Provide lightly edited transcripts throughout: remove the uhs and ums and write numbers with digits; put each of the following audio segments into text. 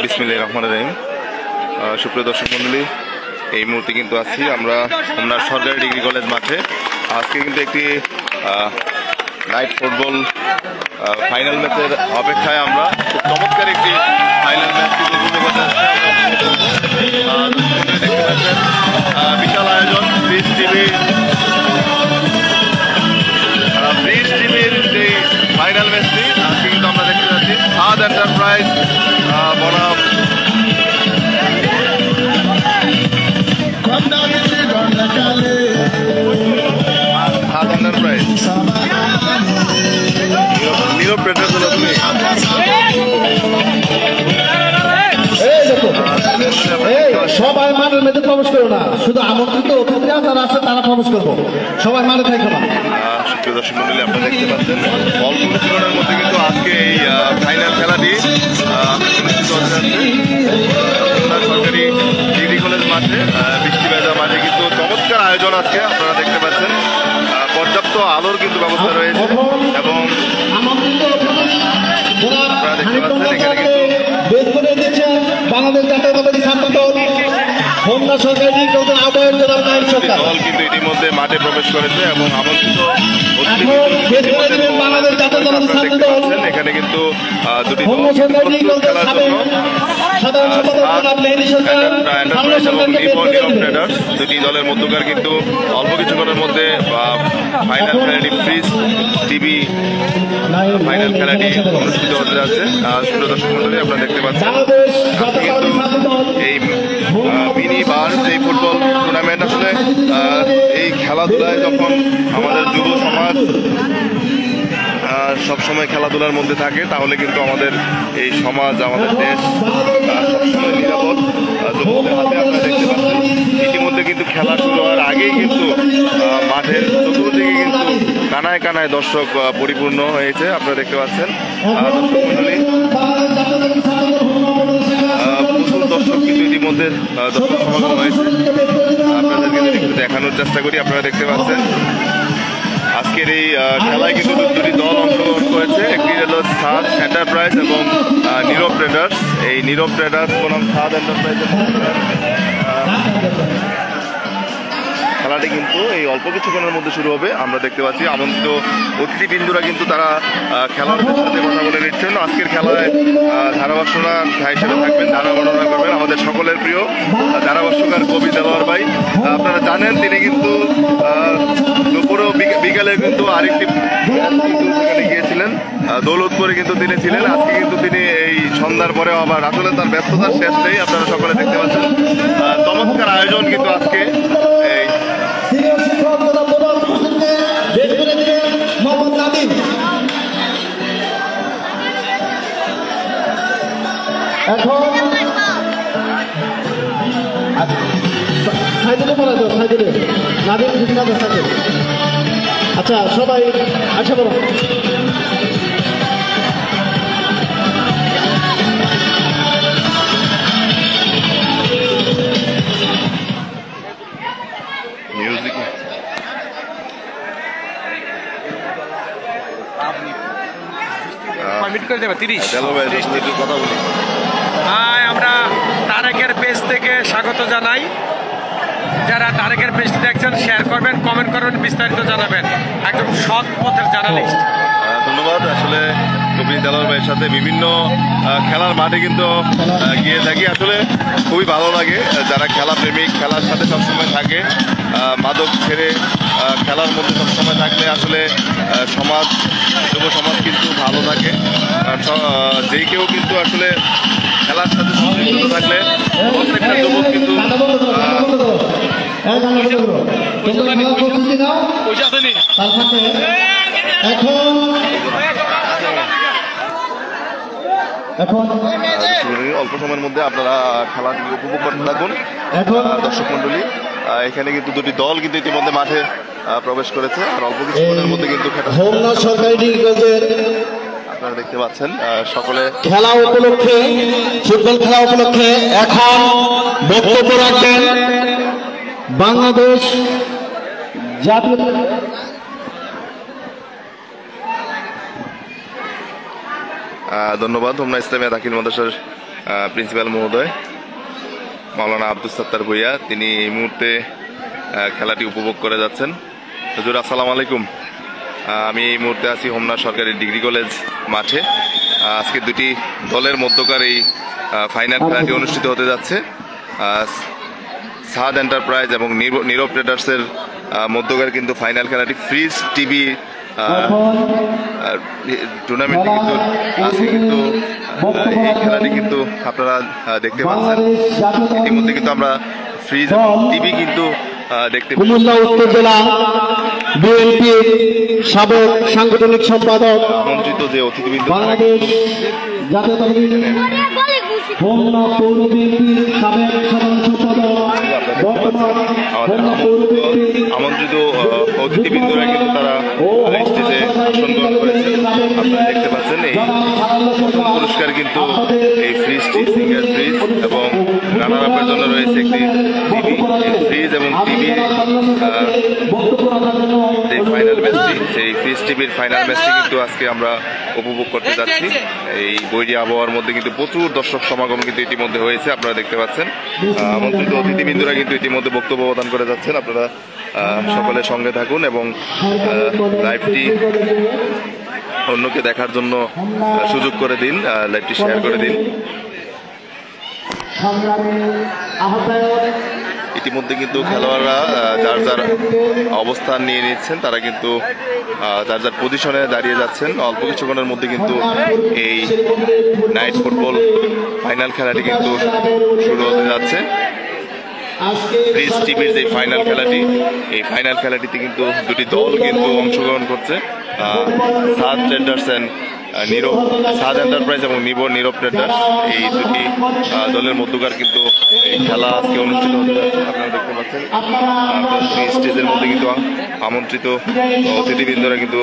বিসমিল্লাহির রহমানির রহিম। সুপ্রিয় দর্শক মণ্ডলী, এই মুহূর্তে কিন্তু আছি আমরা আপনার সরকারি ডিগ্রি কলেজ মাঠে। আজকে কিন্তু একটি নাইট ফুটবল ফাইনাল ম্যাচের অপেক্ষায় আমরা। খুব চমৎকার একটি ফাইনাল ম্যাচ কিন্তু বিশাল আয়োজন ব্রিজ টিভির যে ফাইনাল ম্যাচটি আজকে কিন্তু আমরা দেখতে পাচ্ছি। সাদ এন্টারপ্রাইজ বনাম সাদ এন্টারপ্রাইজ নীরব প্রেটার হলো তুমি। সবাই মাঠের মধ্যে প্রবেশ করো না, শুধু আমন্ত্রিত অতিথিরা যারা আছে তারা প্রবেশ করবো, সবাই মাঠে থাকো না। সুপ্রিয় দর্শক মন্ডলী, আপনারা দেখতে পাচ্ছেন অল্প কিছুক্ষণের মধ্যে কিন্তু আজকে এই ফাইনাল খেলাটি অনুষ্ঠিত হতে যাচ্ছে সরকারি ডিগ্রি কলেজ মাঠে। বৃষ্টি ভেজা মাঠে কিন্তু চমৎকার আয়োজন আজকে আপনারা দেখতে পাচ্ছেন। পর্যাপ্ত আলোর কিন্তু ব্যবস্থা রয়েছে এবং আপনারা দেখতে পাচ্ছেন এখানে কিন্তু বাংলাদেশ জাতীয়তাবাদী ছাত্র দল হোমনা সরকারি ডিগ্রি কলেজের আহ্বায়ক জনাব নাইম সরকার দল কিন্তু ইতিমধ্যে মাঠে প্রবেশ করেছে এবং আমন্ত্রিত বাংলাদেশ জাতীয়তাবাদী ছাত্র দল এখানে কিন্তু দুটি হোমনা সরকারি ডিগ্রি কলেজের সাবেক সাধারণ সম্পাদক জনাব মেহেদী সরকার দুটি দলের মধ্যকার কিন্তু অল্প কিছুক্ষণের মধ্যে ফাইনাল খেলাটি ফ্রিজ টিভি ফাইনাল খেলাটি অনুষ্ঠিত হতে যাচ্ছে। সুপ্রিয় দর্শক মণ্ডলী, আপনারা দেখতে পাচ্ছেন এই মিনি বার এই ফুটবল টুর্নামেন্ট। আসলে এই খেলাধুলায় যখন আমাদের যুব সমাজ সবসময় খেলাধুলার মধ্যে থাকে তাহলে কিন্তু আমাদের এই সমাজ, আমাদের দেশ সবসময় নিরাপদ। যুবকদের হাতে আপনারা দেখতে পাচ্ছেন ইতিমধ্যে কিন্তু খেলা শুরু হওয়ার আগেই কিন্তু মাঠের চতুর্দিকে কিন্তু কানায় কানায় দর্শক পরিপূর্ণ হয়েছে। আপনারা দেখতে পাচ্ছেন দর্শক মণ্ডলী, প্রচুর দর্শক কিন্তু ইতিমধ্যে দর্শক সমাগম হয়েছে। আপনাদেরকে যদি একটু দেখানোর চেষ্টা করি, আপনারা দেখতে পাচ্ছেন আজকের এই খেলায় কিন্তু দুটি দল অংশগ্রহণ করেছে। একটি হলো সাদ এন্টারপ্রাইজ এবং নীরব ট্রেডার্স। এই নীরব ট্রেডার্স বনাম সাদ এন্টারপ্রাইজের খেলাটি কিন্তু এই অল্প কিছুক্ষণের মধ্যে শুরু হবে। আমরা দেখতে পাচ্ছি আমন্ত্রিত অতিথিবৃন্দুরা কিন্তু তারা খেলোয়াড়দের সাথে কথা বলে নিচ্ছেন। আজকের খেলায় ধারাভাষ্যরা হিসেবে থাকবেন, ধারা বর্ণনা করবেন আমাদের সকলের প্রিয় ধারাভাষ্যকার কবি দেলোয়ার ভাই। আপনারা জানেন তিনি কিন্তু পুরো বিকালে কিন্তু আরেকটি সেখানে গিয়েছিলেন, দৌলতপুরে কিন্তু তিনি ছিলেন। আজকে কিন্তু তিনি এই সন্ধ্যার পরে আবার আসলে তার ব্যস্ততার শেষ নেই। আপনারা সকলে দেখতে পাচ্ছেন চমৎকার আয়োজন কিন্তু আজকে এই আচ্ছা সবাই আচ্ছা বলো মিউজিক কথা বলি। আমরা তারেকের পেজ থেকে স্বাগত জানাই। যারা তারেকের পেজটি দেখছেন শেয়ার করবেন, কমেন্ট করবেন, বিস্তারিত জানাবেন। একদম সৎ পথের জার্নালিস্ট। ধন্যবাদ। আসলে কবি দেলোয়ার ভাইয়ের সাথে বিভিন্ন খেলার মাঠে কিন্তু গিয়ে থাকি। আসলে খুবই ভালো লাগে যারা খেলা প্রেমিক, খেলার সাথে সবসময় থাকে, মাদক ছেড়ে খেলার মধ্যে সবসময় থাকলে আসলে সমাজ, যুব সমাজ কিন্তু ভালো থাকে। যে কেউ কিন্তু আসলে খেলার সাথে সংযুক্ত থাকলে প্রত্যেকটা যুবক কিন্তু অল্প সময়ের মধ্যে আপনারা খেলাটি উপভোগ করতে থাকুন। দর্শক মন্ডলী, এখানে কিন্তু দুটি দল কিন্তু ইতিমধ্যে মাঠে প্রবেশ করেছে আর অল্প কিছুক্ষণের মধ্যে কিন্তু সরকারি ডিগ্রি কলেজের আপনারা দেখতে পাচ্ছেন সকলে খেলা উপলক্ষে, ফুটবল খেলা উপলক্ষে এখন বক্তব্য রাখবেন বাংলাদেশ জাতীয় ধন্যবাদ হোমনা ইসলামিয়া দাখিল মাদ্রাসার প্রিন্সিপাল মহোদয় মাওলানা আব্দুস সাত্তার ভূঁইয়া, তিনি এই মুহূর্তে খেলাটি উপভোগ করে যাচ্ছেন। হুজুর আসসালামু আলাইকুম। আমি এই মুহূর্তে আছি হোমনা সরকারি ডিগ্রি কলেজ মাঠে। আজকে দুটি দলের মধ্যকার এই ফাইনাল খেলাটি অনুষ্ঠিত হতে যাচ্ছে। সাদ এন্টারপ্রাইজ এবং নীরব ট্রেডার্সের মধ্যকার কিন্তু ফাইনাল খেলাটি ফ্রিজ টিভি টুর্নামেন্টে কিন্তু আজকে কিন্তু এই খেলাটি কিন্তু আপনারা দেখতে পাচ্ছেন। ইতিমধ্যে কিন্তু আমরা ফ্রিজ এবং টিভি কিন্তু দেখতে পাচ্ছি। কুমিল্লা উত্তর জেলা বিএনপির সাবেক সাংগঠনিক সম্পাদক, আমন্ত্রিত যে অতিথিবৃন্দ, বাংলাদেশ জাতীয়তাবাদী হোমনা পৌর বিএনপির সাবেক সাধারণ সম্পাদক, বর্তমান হোমনা পৌর বিএনপির আমন্ত্রিত অতিথিবৃন্দরা কিন্তু তারা স্টেজে আসন গ্রহণ করেছেন। আপনারা দেখতে পাচ্ছেন এই পুরস্কার কিন্তু এই ফ্রিজটি সিঙ্গেল ফ্রিজ এবং রানার আপের জন্য রয়েছে একটি টিভি। ফ্রিজ এবং টিভি এই ফাইনাল ম্যাচটি, সেই ফ্রিজ টিভির ফাইনাল ম্যাচটি কিন্তু আজকে আমরা উপভোগ করতে যাচ্ছি। এই বৈরী আবহাওয়ার মধ্যে কিন্তু প্রচুর দর্শক সমাগম কিন্তু ইতিমধ্যে হয়েছে, আপনারা দেখতে পাচ্ছেন। আমন্ত্রিত অতিথিবৃন্দরা কিন্তু ইতিমধ্যে বক্তব্য প্রদান করে যাচ্ছেন। আপনারা সকলে সঙ্গে থাকুন এবং লাইভটি অন্যকে দেখার জন্য সুযোগ করে দিন, লাইভটি শেয়ার করে দিন। ইতিমধ্যে কিন্তু খেলোয়াড়রা যার যার অবস্থান নিয়ে নিচ্ছেন, তারা কিন্তু যার যার পজিশনে দাঁড়িয়ে যাচ্ছেন। অল্প কিছুক্ষণের মধ্যে কিন্তু এই নাইট ফুটবল ফাইনাল খেলাটি কিন্তু শুরু হতে যাচ্ছে। ফ্রিজ টিভির যে ফাইনাল খেলাটি, এই ফাইনাল খেলাটিতে কিন্তু দুটি দল কিন্তু অংশগ্রহণ করছে। সাদ ট্রেডার্স অ্যান্ড সাদ এন্টারপ্রাইজ এবং নীরব ট্রেডার্স, এই দুটি দলের মধ্যকার কিন্তু এই খেলা আজকে অনুষ্ঠিত হতে যাচ্ছে। আপনারা দেখতে পাচ্ছেন স্টেজের মধ্যে কিন্তু আমন্ত্রিত অতিথিবৃন্দরা কিন্তু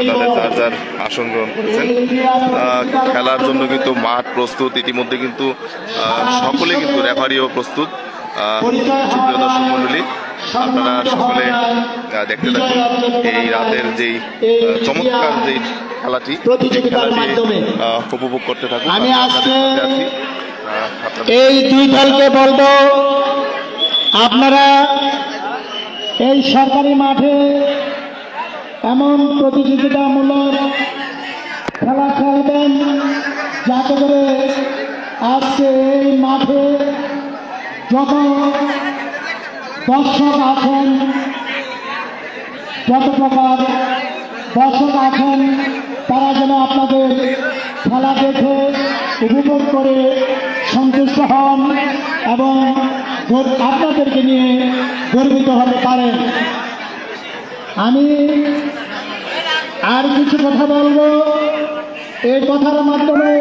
তাদের যার যার আসন গ্রহণ করেছেন। খেলার জন্য কিন্তু মাঠ প্রস্তুত, ইতিমধ্যে কিন্তু সকলে কিন্তু রেফারিও প্রস্তুত। সুপ্রিয় দর্শক মন্ডলী, আপনারা সকলে দেখতে থাকুন এই রাতের যেই চমৎকার যে খেলাটি, উপভোগ করতে থাকুন। আমি আজকে এই দুই দলকে বলবো, আপনারা এই সরকারি মাঠে এমন প্রতিযোগিতামূলক খেলা খেলবেন যাতে করে আজকে এই মাঠে যত দর্শক আছেন, যত প্রকার দর্শক আছেন, তারা যেন আপনাদের খেলা দেখে উপভোগ করে সন্তুষ্ট হন এবং আপনাদেরকে নিয়ে গর্বিত হতে পারেন। আমি আর কিছু কথা বলবো। এই কথার মাধ্যমে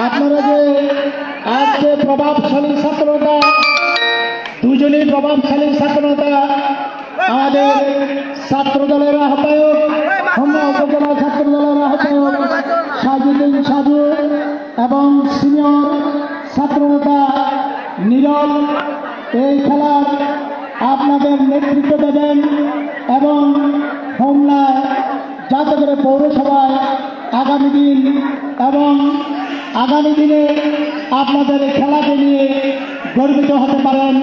আপনারা যে আজকে প্রভাবশালী ছাত্রতা, দুজনেই প্রভাবশালী ছাত্রতা, আমাদের ছাত্র দলের আহ্বায়ক, হোমনা উপজেলা ছাত্র দলের আহ্বায়ক সাজিদুদ্দিন সাজু এবং সিনিয়র ছাত্রনেতা নীরব এই খেলার আপনাদের নেতৃত্ব দেবেন এবং হোমনা যাতে করে পৌরসভায় আগামী দিন এবং আগামী দিনে আপনাদের খেলাকে নিয়ে গর্বিত হতে পারেন,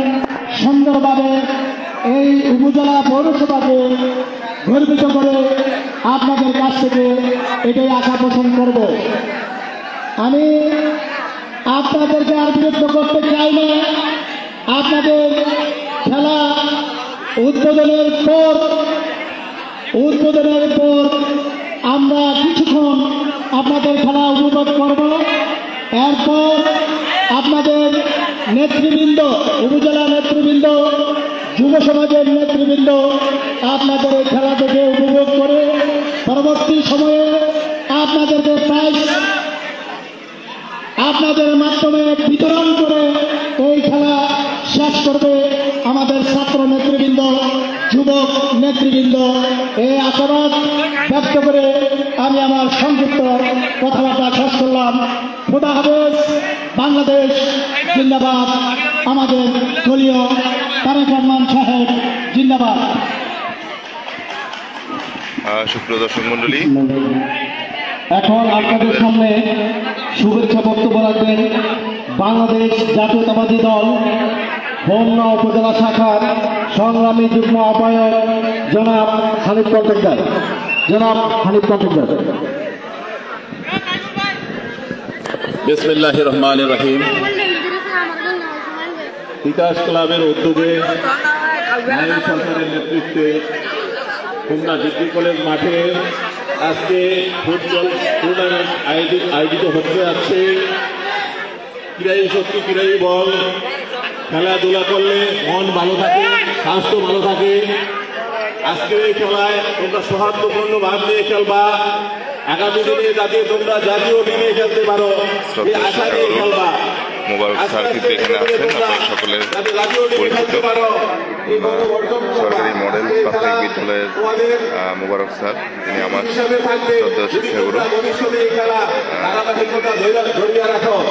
সুন্দরভাবে এই উপজেলা পৌরসভাকে গর্বিত করে আপনাদের কাছ থেকে এটাই আশা পোষণ করব। আমি আপনাদেরকে আর বিরক্ত করতে চাই না। আপনাদের খেলা উদ্বোধনের পর আমরা কিছুক্ষণ আপনাদের খেলা উপভোগ করব। এরপর আপনাদের নেতৃবৃন্দ, উপজেলা নেতৃবৃন্দ, যুব সমাজের নেতৃবৃন্দ আপনাদের এই খেলা থেকে উপভোগ করে পরবর্তী সময়ে আপনাদেরকে প্রাইজ আপনাদের মাধ্যমে বিতরণ করে এই খেলা শেষ করবে আমাদের ছাত্র নেতৃবৃন্দ, যুবক নেতৃবৃন্দ। এই আশাবাদ ব্যক্ত করে আমি আমার সংক্ষিপ্ত কথাবার্তা শেষ করলাম। খোদা হাফেজ। বাংলাদেশ জিন্দাবাদ। আমাদের দলীয় তারেক রহমান সাহেব জিন্দাবাদ। সুপ্রিয় দর্শক মন্ডলী, এখন আপনাদের সামনে শুভেচ্ছা বক্তব্য রাখবেন বাংলাদেশ জাতীয়তাবাদী দল হোমনা উপজেলা শাখার সংগ্রামী যুগ্ম আহ্বায়ক জনাব হানিফ কন্ট্রাক্টর। বিসমিল্লাহির রহমানির রহিম। বিকাশ ক্লাবের উদ্যোগে নারী সরকারের নেতৃত্বে খুলনা ডিগ্রি কলেজ মাঠে আজকে ফুটবল টুর্নামেন্ট আয়োজিত হতে যাচ্ছে। ক্রীড়াই শক্তি, ক্রীড়াই বল। খেলাধুলা করলে মন ভালো থাকে, স্বাস্থ্য ভালো থাকে। আজকের এই খেলায় তোমরা সৌহার্দ্যপূর্ণ ভাব নিয়ে খেলবা। আগামী দিনে যাতে তোমরা জাতীয় টিমে খেলতে পারো এই আশা নিয়ে খেলবা। মোবারক স্যার কিন্তু এখানে আছেন, আপনারা সকলে পরিচিত সরকারি মডেল প্রাথমিক বিদ্যালয়ের মোবারক স্যার, তিনি আমার শ্রদ্ধেয় শিক্ষাগুরু।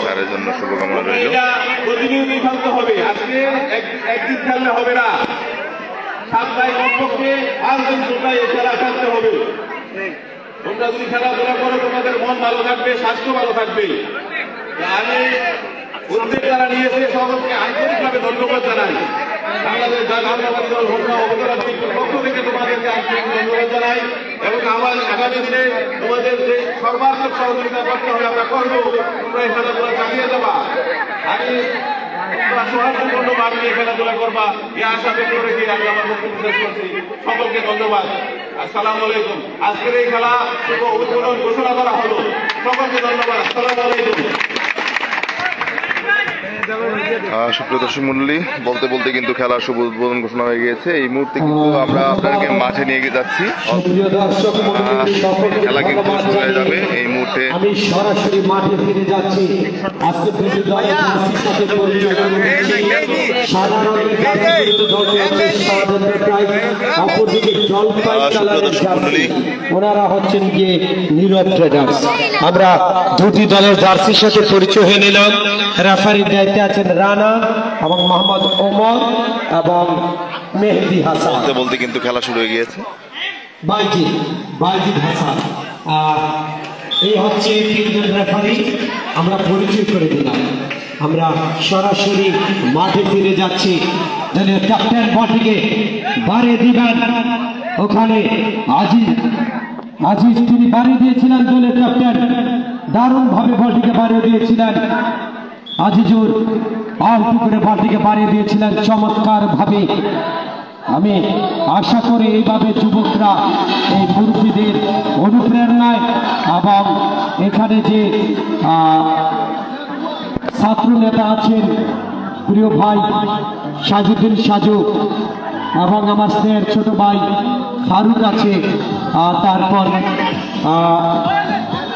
স্যারের জন্য শুভকামনা রইল। প্রতিনিয়তই খেলতে হবে, আজকে একদিন খেললে হবে না, সপ্তাহে কমপক্ষে 5 দিন তোমরা এই খেলা খেলতে হবে। তোমরা যদি খেলাধুলা করো তোমাদের মন ভালো থাকবে, স্বাস্থ্য ভালো থাকবে। আমি উদ্যোগ যারা নিয়েছে সকলকে আন্তরিকভাবে ধন্যবাদ জানাই। বাংলাদেশ জাতীয়তাবাদী দল হোমনা উপজেলা কমিটির পক্ষ থেকে তোমাদেরকে আন্তরিক ধন্যবাদ জানাই এবং আমার আগামী দিনে তোমাদের যে সর্বাত্মক সহযোগিতা করতে হবে আমরা করবো। তোমরা এই খেলাধুলা চালিয়ে যাবা, আমি তোমরা সৌহার্দ্যপূর্ণ ভাব নিয়ে খেলাধুলা করবা এই আশা ব্যক্ত রেখে আমি আমার বক্তব্য শেষ করছি। সকলকে ধন্যবাদ। আসসালামু আলাইকুম। আজকের এই খেলা শুভ উদ্বোধন ঘোষণা করা হলো। সকলকে ধন্যবাদ। আসসালামু আলাইকুম। সুপ্রিয় দর্শক মন্ডলী, বলতে বলতে কিন্তু খেলার শুভ উদ্বোধন ঘোষণা হয়ে গিয়েছে। এই মুহূর্তে কিন্তু আমরা আপনাদেরকে মাঠে নিয়ে যাচ্ছি। খেলা কিন্তু শুরু হয়ে যাবে এই মুহূর্তে। আমি সরাসরি মাঠে ফিরে যাচ্ছি। আজকে ওনারা হচ্ছেন গিয়ে নীরব ট্রেডার্স। আমরা দুটি দলের জার্সির সাথে পরিচয় হয়ে নিলাম। রেফারির দায়িত্বে আছেন রানা এবং মোহাম্মদ ওমর এবং মেহেদি হাসান। বলতে বলতে কিন্তু খেলা শুরু হয়ে গিয়েছে। বাইজিদ হাসান এই হচ্ছে তিনজন রেফারি। আমরা পরিচয় করে দিলাম। আমরা সরাসরি মাঠে ফিরে যাচ্ছি। দলের ক্যাপ্টেন বলটিকে বাড়িয়ে দিবেন। ওখানে আজিজ তিনি বাড়িয়ে দিয়েছিলেন। দলের ক্যাপ্টেন দারুণ ভাবে বলটিকে বাড়িয়ে দিয়েছিলেন। আজিজুর অল্প করে বলটিকে বাড়িয়ে দিয়েছিলেন চমৎকার ভাবে। আমি আশা করি এইভাবে যুবকরা এই মুরব্বীদের অনুপ্রেরণায় এবং এখানে যে ছাত্র নেতা আছেন প্রিয় ভাই সাজুদ্দিন সাজু এবং আমার স্নেহের ছোট ভাই ফারুক আছে, তারপর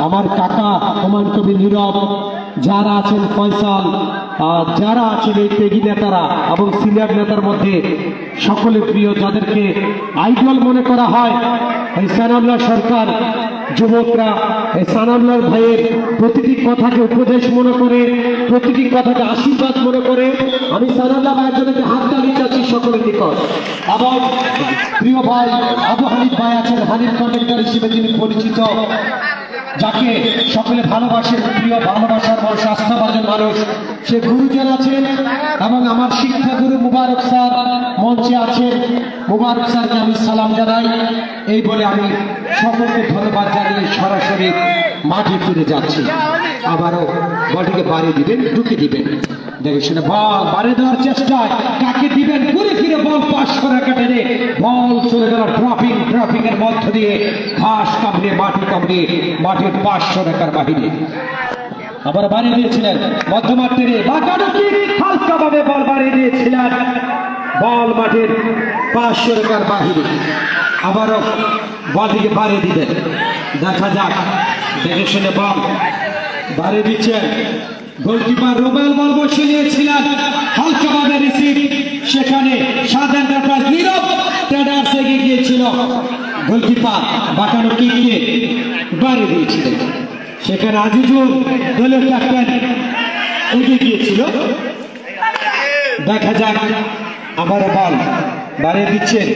আমার কাকা হুমায়ুন কবির নীরব, যারা আছেন ফয়সাল, যারা আছেন এই পেগি নেতারা এবং সিনিয়র নেতার মধ্যে সকলে প্রিয়, যাদেরকে আইডল মনে করা হয় এই সানাউল্লাহ সরকার। যুবকরা এই সানাউল্লাহ ভাইয়ের প্রতিটি কথাকে উপদেশ মনে করে, প্রতিটি কথাকে আশীর্বাদ মনে করে। আমি সানাউল্লাহ ভাইয়ের জন্য হাত তালিয়ে যাচ্ছি সকলের নিকট। এবং প্রিয় ভাই আবু হানিফ ভাই আছেন, হানিফ কন্ট্রাক্টর হিসেবে তিনি পরিচিত, যাকে সকলে ভালোবাসেন, প্রিয় ভালোবাসার মানুষ, আস্থাভাজন মানুষ। সে গুরুজন আছেন এবং আমার শিক্ষাগুরু মুবারক স্যার মঞ্চে আছেন। মুবারক স্যারকে আমি সালাম জানাই। এই বলে আমি সকলকে ধন্যবাদ জানিয়ে সরাসরি মাঠে ফিরে যাচ্ছি। আবারও বলটিকে বাড়িয়ে দিবেন, ঢুকে দিবেন। দেখে শুনে বল বাড়িয়ে দেওয়ার চেষ্টায় কাকে দিবেন, ঘুরে ফিরে বল পাস করে কেটে বল চলে গেল ড্রপিং এর মধ্য দিয়ে ঘাস কামড়িয়ে মাটির 500 রেখার বাহিরে। আবার বাড়িয়ে দিয়েছিলেন মধ্যমাঠে হালকা ভাবে বল বাড়িয়ে দিয়েছিলেন, বল মাঠের 500 রেখার বাহিরে। আবারও বলটিকে বাড়িয়ে দিবেন, দেখা যাক। দেখে শুনে বল বাড়িয়ে দিচ্ছেন। গোলকিপার রুবেল বল বসিয়ে নিয়েছিলেন, হালকা ভাবে রিসিভ, সেখানে সাধারণ নীরব ট্রেডার্স এগিয়ে গিয়েছিল। গোলকিপার বাঁকানো কিককে বাড়িয়ে দিয়েছিলেন, সেখানে আজিজুর দলের ক্যাপ্টেন এগিয়ে গিয়েছিল। দেখা যাক আবার বল বাড়িয়ে দিচ্ছেন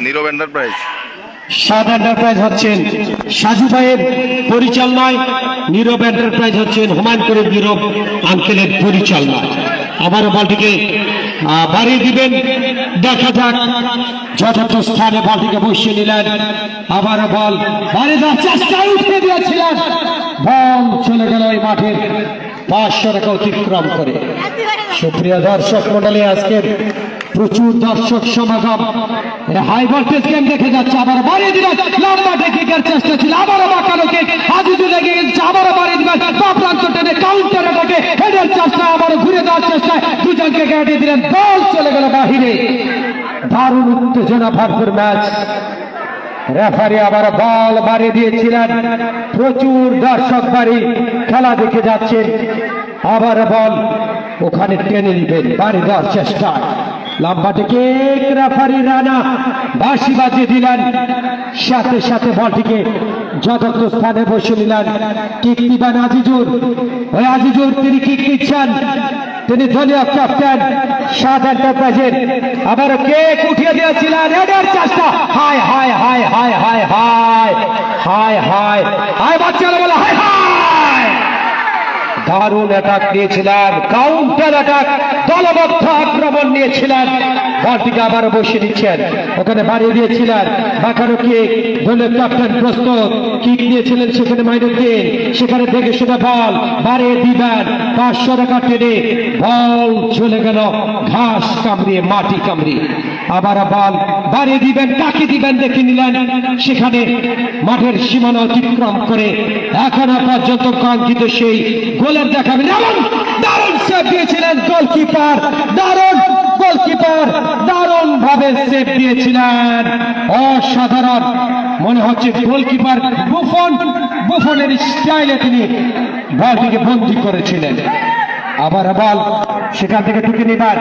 নীরব এন্টারপ্রাইজ। সাদ এন্টারপ্রাইজ হচ্ছেন সাজু ভাইয়ের পরিচালনায়, নীরব এন্টারপ্রাইজ হচ্ছেন হুমায়ুন করিম নীরব আঙ্কেলের পরিচালনায়। আবার বলটিকে বাড়িয়ে দিবেন, দেখা যাক। যথার্থ স্থানে বলটিকে বসিয়ে নিলেন, আবার বল বাড়িয়ে দেওয়ার চেষ্টায় উঠিয়ে দিয়েছিলেন, বল চলে গেল এই মাঠের 500 টাকা অতিক্রম করে। সুপ্রিয় দর্শক মন্ডলী, আজকের প্রচুর দর্শক সমাগম, হাই ভোল্টেজ গেম দেখে যাচ্ছে। আবার বাড়িয়ে দিলেন, লম্বা টেকিংয়ের চেষ্টা ছিল, আবারও বাঁকানো কিক, আজিজুল লেগে গেছে, আবারও বাড়িয়ে দিবেন, প্রান্ত টেনে কাউন্টারে বটে হেডের চেষ্টা, আবারও ঘুরে দেওয়ার চেষ্টায় দুজনকে গাড়িয়ে দিলেন, বল চলে গেল বাহিরে। দারুণ উত্তেজনা ভরপুর ম্যাচ। রেফারি আবার বল বাড়িয়ে দিয়েছিলেন, প্রচুর দর্শক বাড়ি খেলা দেখে যাচ্ছেন। আবার বল ওখানে টেনে নিবেন, বাড়ি দেওয়ার চেষ্টা, লম্বা থেকে রেফারি রানা বাঁশি বাজিয়ে দিলেন, সাথে সাথে বলটিকে যথার্থ স্থানে বসে নিলেন। কিক দিবেন আজিজুর, ওই আজিজুর তিনি কিক দিচ্ছেন, তিনি দলীয় ক্যাপ্টেন সাদ এন্টারপ্রাইজের। আবার কেক উঠিয়ে দিয়েছিলেন, এডের চেষ্টা, হায় হায় হায় হায় হায় হায় হায় হায় হায়, বাচ্চারা বলে হায় হায়। দারুণ অ্যাটাক নিয়েছিলেন, কাউন্টার অ্যাটাক, দলবদ্ধ আক্রমণ নিয়েছিলেন। বলটিকে আবার বসিয়ে দিচ্ছেন, ওখানে বাড়িয়ে দিয়েছিলেন, বাঁকানো কিক, দলের ক্যাপ্টেন প্রস্তুত, কিক দিয়েছিলেন সেখানে মাইনুদ্দিন, সেখানে দেখে শুনে বল বাড়িয়ে দিবেন, 500 টাকা টেনে বল চলে গেল ঘাস কামড়িয়ে, মাটি কামড়িয়ে। আবার বল বাড়িয়ে দিবেন, কাকে দিবেন দেখে নিলেন, সেখানে মাঠের সীমানা অতিক্রম করে এখনো পর্যন্ত কাঙ্ক্ষিত সেই গোলের দেখাবেন। এমন দারুণ সেভ দিয়েছিলেন গোলকিপার, দারুণ গোলকিপার, দারুণ ভাবে সেভ দিয়েছিলেন, অসাধারণ। মনে হচ্ছে গোলকিপার বুফনের স্টাইলে তিনি বলটিকে বন্দী করেছিলেন। আবার বল সেখান থেকে টুকে নিবার,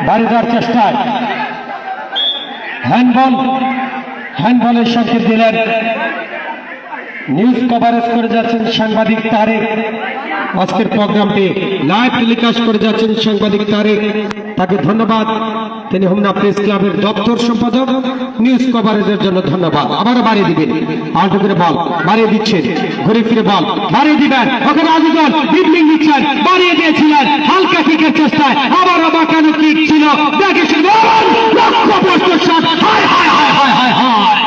বাড়ি দেওয়ার চেষ্টায় হ্যান্ডবলের সংকেত দিলেন। নিউজ কভারেজ করে যাচ্ছেন সাংবাদিক তারেক, আজকের প্রোগ্রামটি লাইভ টেলিকাস্ট করে যাচ্ছেন সাংবাদিক তারেক, তাকে ধন্যবাদ। তিনি হোমনা প্রেস ক্লাবের দপ্তর সম্পাদক, নিউজ কভারেজের জন্য ধন্যবাদ। আবার বাড়িয়ে দিবেন, আলটো করে বল বাড়িয়ে দিচ্ছেন, ঘুরে ফিরে বল বাড়িয়ে দিবেন, ওখানে আজিজুল ড্রিবলিং দিচ্ছেন, বাড়িয়ে দিয়েছিলেন হালকা কিকের চেষ্টায়, আবারও বাঁকানো কিক ছিল, দেখেছেন লক্ষ্যভ্রষ্ট শট, হায় হায় হায় হায় হায় হায়,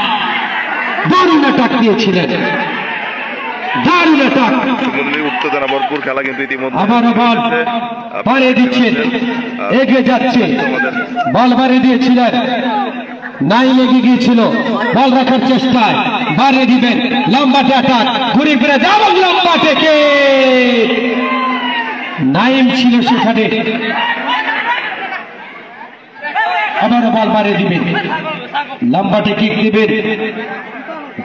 দারুণ অ্যাটাক দিয়েছিলেন, দারুণ অ্যাটাক। উত্তেজনা ভরপুর খেলা কিন্তু ইতিমধ্যে আবারও বল বাড়িয়ে দিচ্ছেন, এগিয়ে যাচ্ছে, বল বাড়িয়ে দিয়েছিলেন, নাই লেগে গিয়েছিল, বল রাখার চেষ্টায় বাড়িয়ে দিবেন, লম্বাটে অ্যাটাক, ঘুরে ফিরে যাবেন, লম্বা থেকে নাইম ছিল সেখানে, আবারও বল বাড়িয়ে দিবেন, লম্বাটে কিক দিবেন,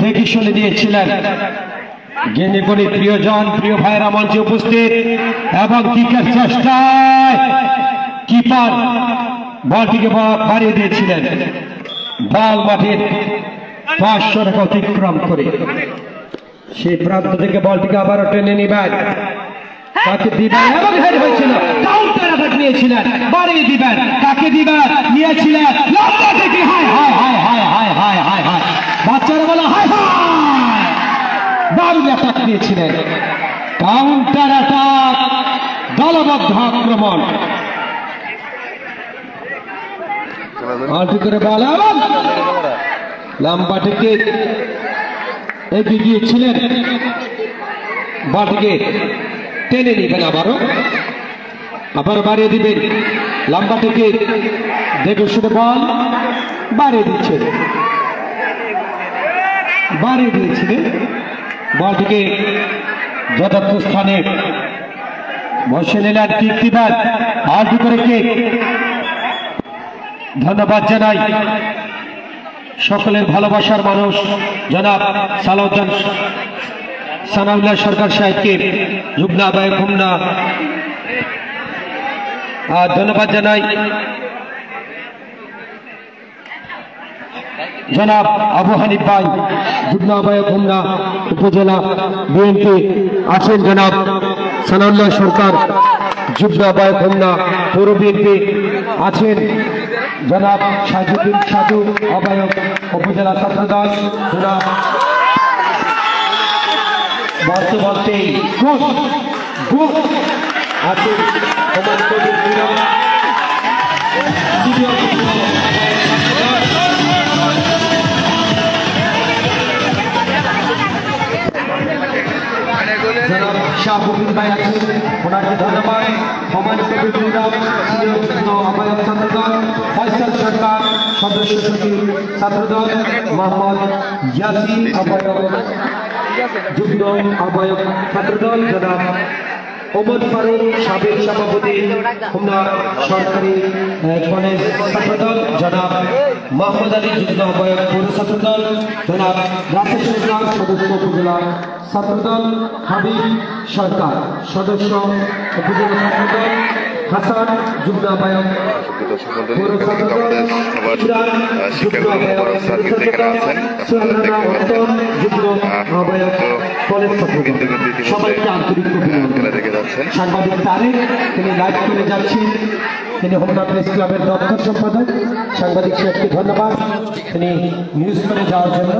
দেখে শুনে দিয়েছিলেন। গেনে গণিত প্রিয়জন, প্রিয় ভাইয়েরা মঞ্চে উপস্থিত, এবং কিকের চেষ্টায় কিপার বলটিকে বাড়িয়ে দিয়েছিলেন, বল মাঠের 500 টাকা অতিক্রম করে সেই প্রান্ত থেকে বলটিকে আবারও টেনে নিবেন, কাকে দিবেন, এবং হেড হয়েছিল, কাউন্টার অ্যাটাক নিয়েছিলেন, বাড়িয়ে দিবেন, কাকে দিবেন, নিয়েছিলেন, লম্বা থেকে হায় হায় হায় হায় হায় হায় হায় হায়, বাচ্চারা বলে হায় হায়, দারুণ অ্যাটাক দিয়েছিলেন, কাউন্টার অ্যাটাক, দলবদ্ধ আক্রমণ, আলটি করে বল, এবং লম্বা থেকে এগিয়ে গিয়েছিলেন, বাটিকে টেনে নিবেন, আবার বাড়িয়ে দিবেন, লম্বা থেকে দেখে শুনে বল বাড়িয়ে দিচ্ছেন, বাড়িয়ে দিয়েছিলেন, বলটিকে যথার্থ স্থানে বসে নিলেন, কিক দিবেন, আলটি করে কিক। ধন্যবাদ জানাই সকলের ভালোবাসার মানুষ জনাব সানাউল্লাহ সরকার সাহেবকে, যুগ্ম আহ্বায়ক হোমনা, আর ধন্যবাদ জানাই জনাব আবু হানিফ ভাই, যুগ্ম আহ্বায়ক হোমনা উপজেলা বিএনপি, আছেন জনাব সানাউল্লাহ সরকার, যুগ্ম আহ্বায়ক হোমনা পৌর বিএনপি, আছেন জনাব সাজুদ্দিন সাজু আহ্বায়ক উপজেলা ছাত্রদল জনাব বলতে বলতে আছে হুমায়ুন কবির নীরব জনাব শাহবুদ্দিন ভাই আছেন, ওনাকে ধন্যবাদ। হুমায়ুন কবির নীরব আহ্বায়ক ছাত্রদল, ফয়সাল সরকার সদস্য সচিব ছাত্রদল, মোহাম্মদ ইয়াসিন আহ্বায়ক যুগ্ম আহ্বায়ক ছাত্রদল, জনাব ওমর ফারুক সাবেক সভাপতি খুলনা সরকারি কলেজ ছাত্রদল, জনাব মোহাম্মদ আলী যুগ্ম আহ্বায়ক পৌর ছাত্রদল, জনাব রাশেদ সরকার সদস্য উপজেলা ছাত্রদল, হাবিব সরকার সদস্য উপজেলা ছাত্রদল, হাসান যুগ্ম আহ্বায়ক পৌর ছাত্রদল, যুগ্ম আহ্বায়ক যুগ্ম আহ্বায়ক কলেজ ছাত্রদল। সবাইকে আন্তরিক অভিনন্দন। সাংবাদিক তারেক তিনি লাইভ করে যাচ্ছেন, তিনি হোমনা প্রেস ক্লাবের দপ্তর সম্পাদক। সাংবাদিক সাহেবকে ধন্যবাদ, তিনি নিউজ করে যাওয়ার জন্য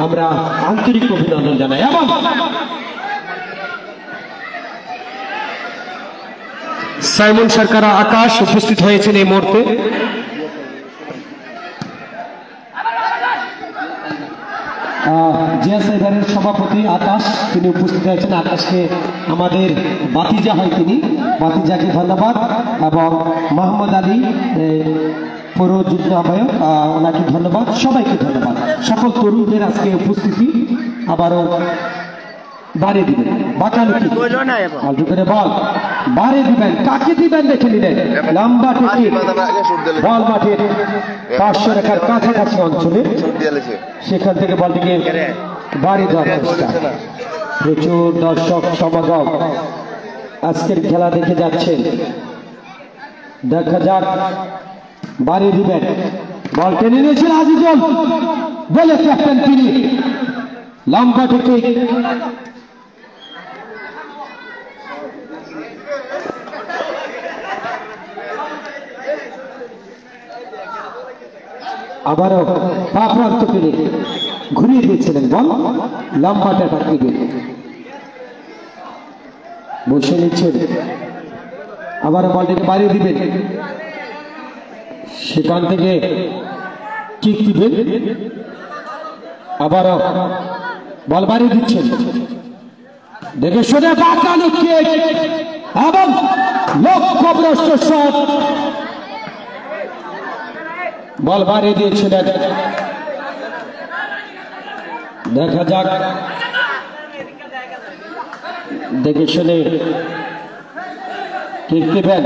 আমরা আন্তরিক অভিনন্দন জানাই। এবং সাইমন সরকার আকাশ উপস্থিত হয়েছেন এই মুহূর্তে। জিয়া সাইবারের সভাপতি আকাশ তিনি উপস্থিত হয়েছেন। আকাশকে আমাদের বাতিজা হয়, তিনি বাতিজাকে ধন্যবাদ। এবং মোহাম্মদ আলী পৌর যুগ্ম আহ্বায়ক, ওনাকে ধন্যবাদ। সবাইকে ধন্যবাদ। সকল তরুণদের আজকে উপস্থিতি আবারও বাড়িয়ে দিবেন। বাঁকালুকি আলটু করে বল বাড়িয়ে দিবেন, কাকে দিবেন দেখে নিলেন। লম্বা টিকিট বল মাঠের 500 রেখার কাছাকাছি অঞ্চলে, সেখান থেকে বলটিকে বাড়ি দেওয়ার চেষ্টা। প্রচুর দর্শক সমাগম আজকের খেলা দেখে যাচ্ছেন। দেখা যাক, বাড়িয়ে দিবেন। বল টেনে নিয়েছেন আজিজুল, বলে ক্যাপ্টেন তিনি। লম্বা টিকিট আবারও পা প্রান্ত পেরে ঘুরিয়ে দিয়েছিলেন বল। লম্বাটা টাকিয়ে বসে নিচ্ছেন, আবারও বলটিকে বাড়িয়ে দিবেন। সেখান থেকে কিক দিবেন, আবারও বল বাড়িয়ে দিচ্ছেন। দেখে শুনে বাঁকানো কিক এবং লক্ষ্যভ্রষ্ট শট। বল বাড়িয়ে দিয়েছিলেন। দেখা যাক, দেখে শুনে কিক দিবেন।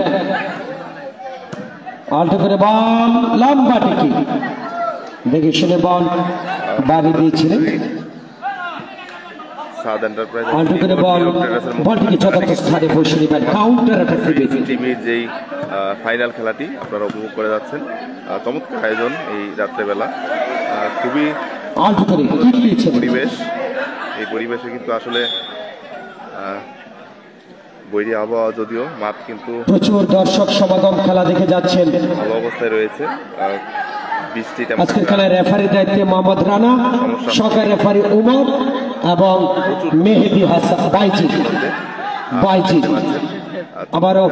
আলটো করে বল লম্বা টিকি, দেখে শুনে বল বাড়িয়ে দিয়েছিলেন। আলটো করে বল বলটিকে যথাযথ স্থানে বসে নেবেন। কাউন্টার অ্যাটাক টিভির যেই ফাইনাল খেলাটি আপনারা উপভোগ করে যাচ্ছেন। চমৎকার আয়োজন এই রাত্রেবেলা, খুবই পরিবেশ। এই পরিবেশে কিন্তু আসলে বৈরী আবহাওয়া, যদিও মাঠ কিন্তু প্রচুর দর্শক সমাগম খেলা দেখে যাচ্ছেন। ভালো অবস্থায় রয়েছে। আজকের খেলায় রেফারির দায়িত্বে মোহাম্মদ রানা, সহকারী রেফারি উমর এবং মেহেদি হাসান বাইজি। আবারও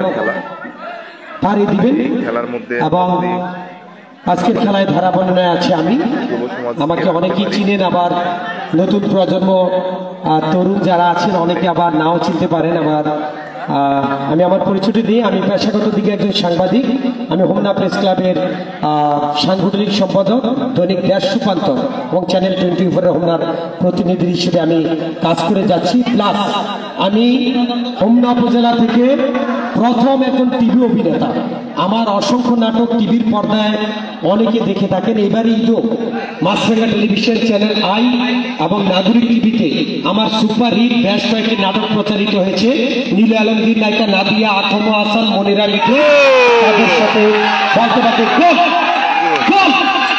পারি দিবেন খেলার মধ্যে এবং আজকের খেলায় ধারা বর্ণনায় আছে আমি। আমাকে অনেকেই চিনেন, আবার নতুন প্রজন্ম তরুণ যারা আছেন অনেকে আবার নাও চিনতে পারেন। আবার আমি আমার পরিচয়টি দিই, আমি পেশাগত দিকে একজন সাংবাদিক। আমি হোমনা প্রেস ক্লাবের সাংগঠনিক সম্পাদক, দৈনিক দেশ রূপান্তর এবং চ্যানেল 24 হোমনার প্রতিনিধি হিসেবে আমি কাজ করে যাচ্ছি। প্লাস আমি হোমনা উপজেলা থেকে প্রথম একজন টিভি অভিনেতা। আমার অসংখ্য নাটক টিভির পর্দায় অনেকে দেখে থাকেন। এবারে ঈদও মাছরাঙ্গা টেলিভিশন চ্যানেল আই এবং নাগরিক টিভিতে আমার সুপার হিট বেশ কয়েকটি নাটক প্রচারিত হয়েছে। নীল আলমগীর নায়িকা নাদিয়া, আথম হাসান, মনিরা লিখে তাদের সাথে বলতে পারতে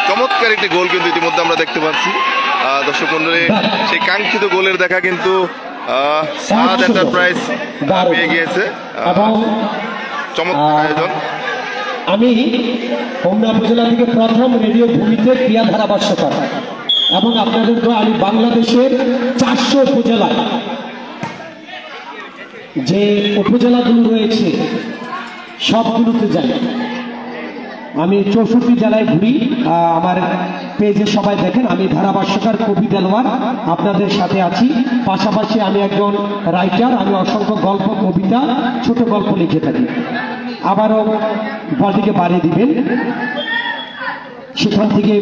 চমৎকার একটি গোল কিন্তু ইতিমধ্যে আমরা দেখতে পাচ্ছি। দর্শক মন্ডলী, সেই কাঙ্ক্ষিত গোলের দেখা কিন্তু সাদ এন্টারপ্রাইজ পেয়ে গিয়েছে। চমৎকার আয়োজন। আমি হোমনা উপজেলা থেকে প্রথম রেডিও ভূমিতে ক্রিয়া ধারাভাষ্যকার এবং আপনাদের তো আমি বাংলাদেশের 400 উপজেলায় যে উপজেলাগুলো রয়েছে সবগুলোতে যাই। আমি 64 জেলায় ঘুরি। আমার পেজে সবাই দেখেন আমি ধারাভাষ্যকার কবি দেলোয়ার আপনাদের সাথে আছি। পাশাপাশি আমি একজন রাইটার, আমি অসংখ্য গল্প, কবিতা, ছোট গল্প লিখে থাকি। আবারও বলটিকে বাড়িয়ে দিবেন, সেখান থেকে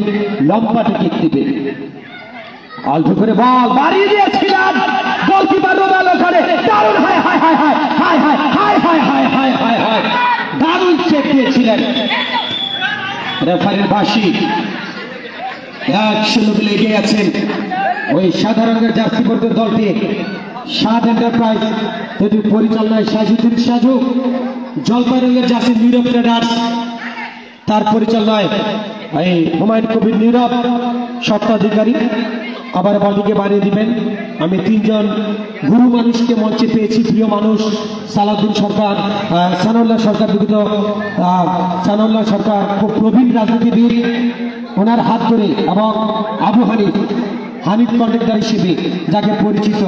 লম্বাটা কিক দিবেন, অল্প করে বল বাড়িয়ে দিয়েছিলেন গোলকিপার রোনাল ওখানে দারুণ, হায় হায় হায় হায় হায় হায় হায় হায় হায় হায় হায় দারুণ চেক দিয়েছিলেন রেফারির বাঁশি। 1-0 লেগে আছেন ওই সাদা রঙের জার্সি পরতে দলটি। সাদ এন্টারপ্রাইজ এটি পরিচালনায় সাজুদ্দিন সাজু, জলপাই রঙের জার্সি নীরব ট্রেডার্স তার পরিচালনায় এই হুমায়ুন কবির নীরব স্বত্বাধিকারী। আবার বলটিকে বাড়িয়ে দিবেন। আমি 3 জন গুরু মানুষকে মঞ্চে পেয়েছি, প্রিয় মানুষ সালাউদ্দিন সরকার, সানাউল্লাহ সরকার, বিগত সানাউল্লাহ সরকার খুব প্রবীণ রাজনীতিবিদ, ওনার হাত ধরে, এবং আবু হানিফ কন্ট্রাক্টর হিসেবে যাকে পরিচিত,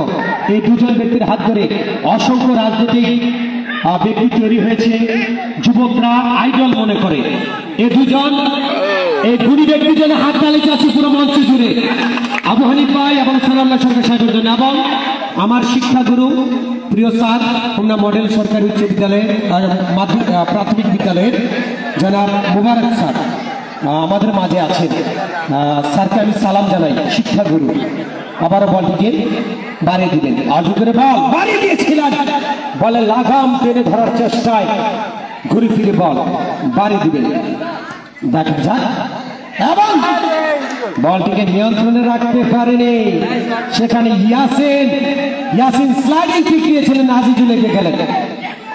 এই 2 জন ব্যক্তির হাত ধরে অসংখ্য রাজনৈতিক ব্যক্তি তৈরি হয়েছে, যুবকরা আইডল মনে করে। এই 2 জন, এই গুণী ব্যক্তির জন্য হাত তালি চাচ্ছি পুরো মঞ্চ জুড়ে আবু হানিফ ভাই এবং সানাউল্লাহ সরকার সাহেবের জন্য, এবং আমার শিক্ষাগুরু প্রিয় স্যার হোমনা মডেল সরকারি উচ্চ বিদ্যালয়ের প্রাথমিক বিদ্যালয়ের জনাব মুবারক স্যার আমাদের মাঝে আছেন। স্যারকে আমি সালাম জানাই, শিক্ষাগুরু। আবারও বলটিকে বাড়িয়ে দিবেন, আলু করে বল বাড়িয়ে দিয়েছিলেন, বলে লাগাম টেনে ধরার চেষ্টায় ঘুরে ফিরে বল বাড়িয়ে দিবেন। দেখা যাক, এবং বলটিকে নিয়ন্ত্রণে রাখতে পারেনি, সেখানে ইয়াসিন স্লাইডিং কিক দিয়েছিলেন, আজিজুল লেগে গেলেন।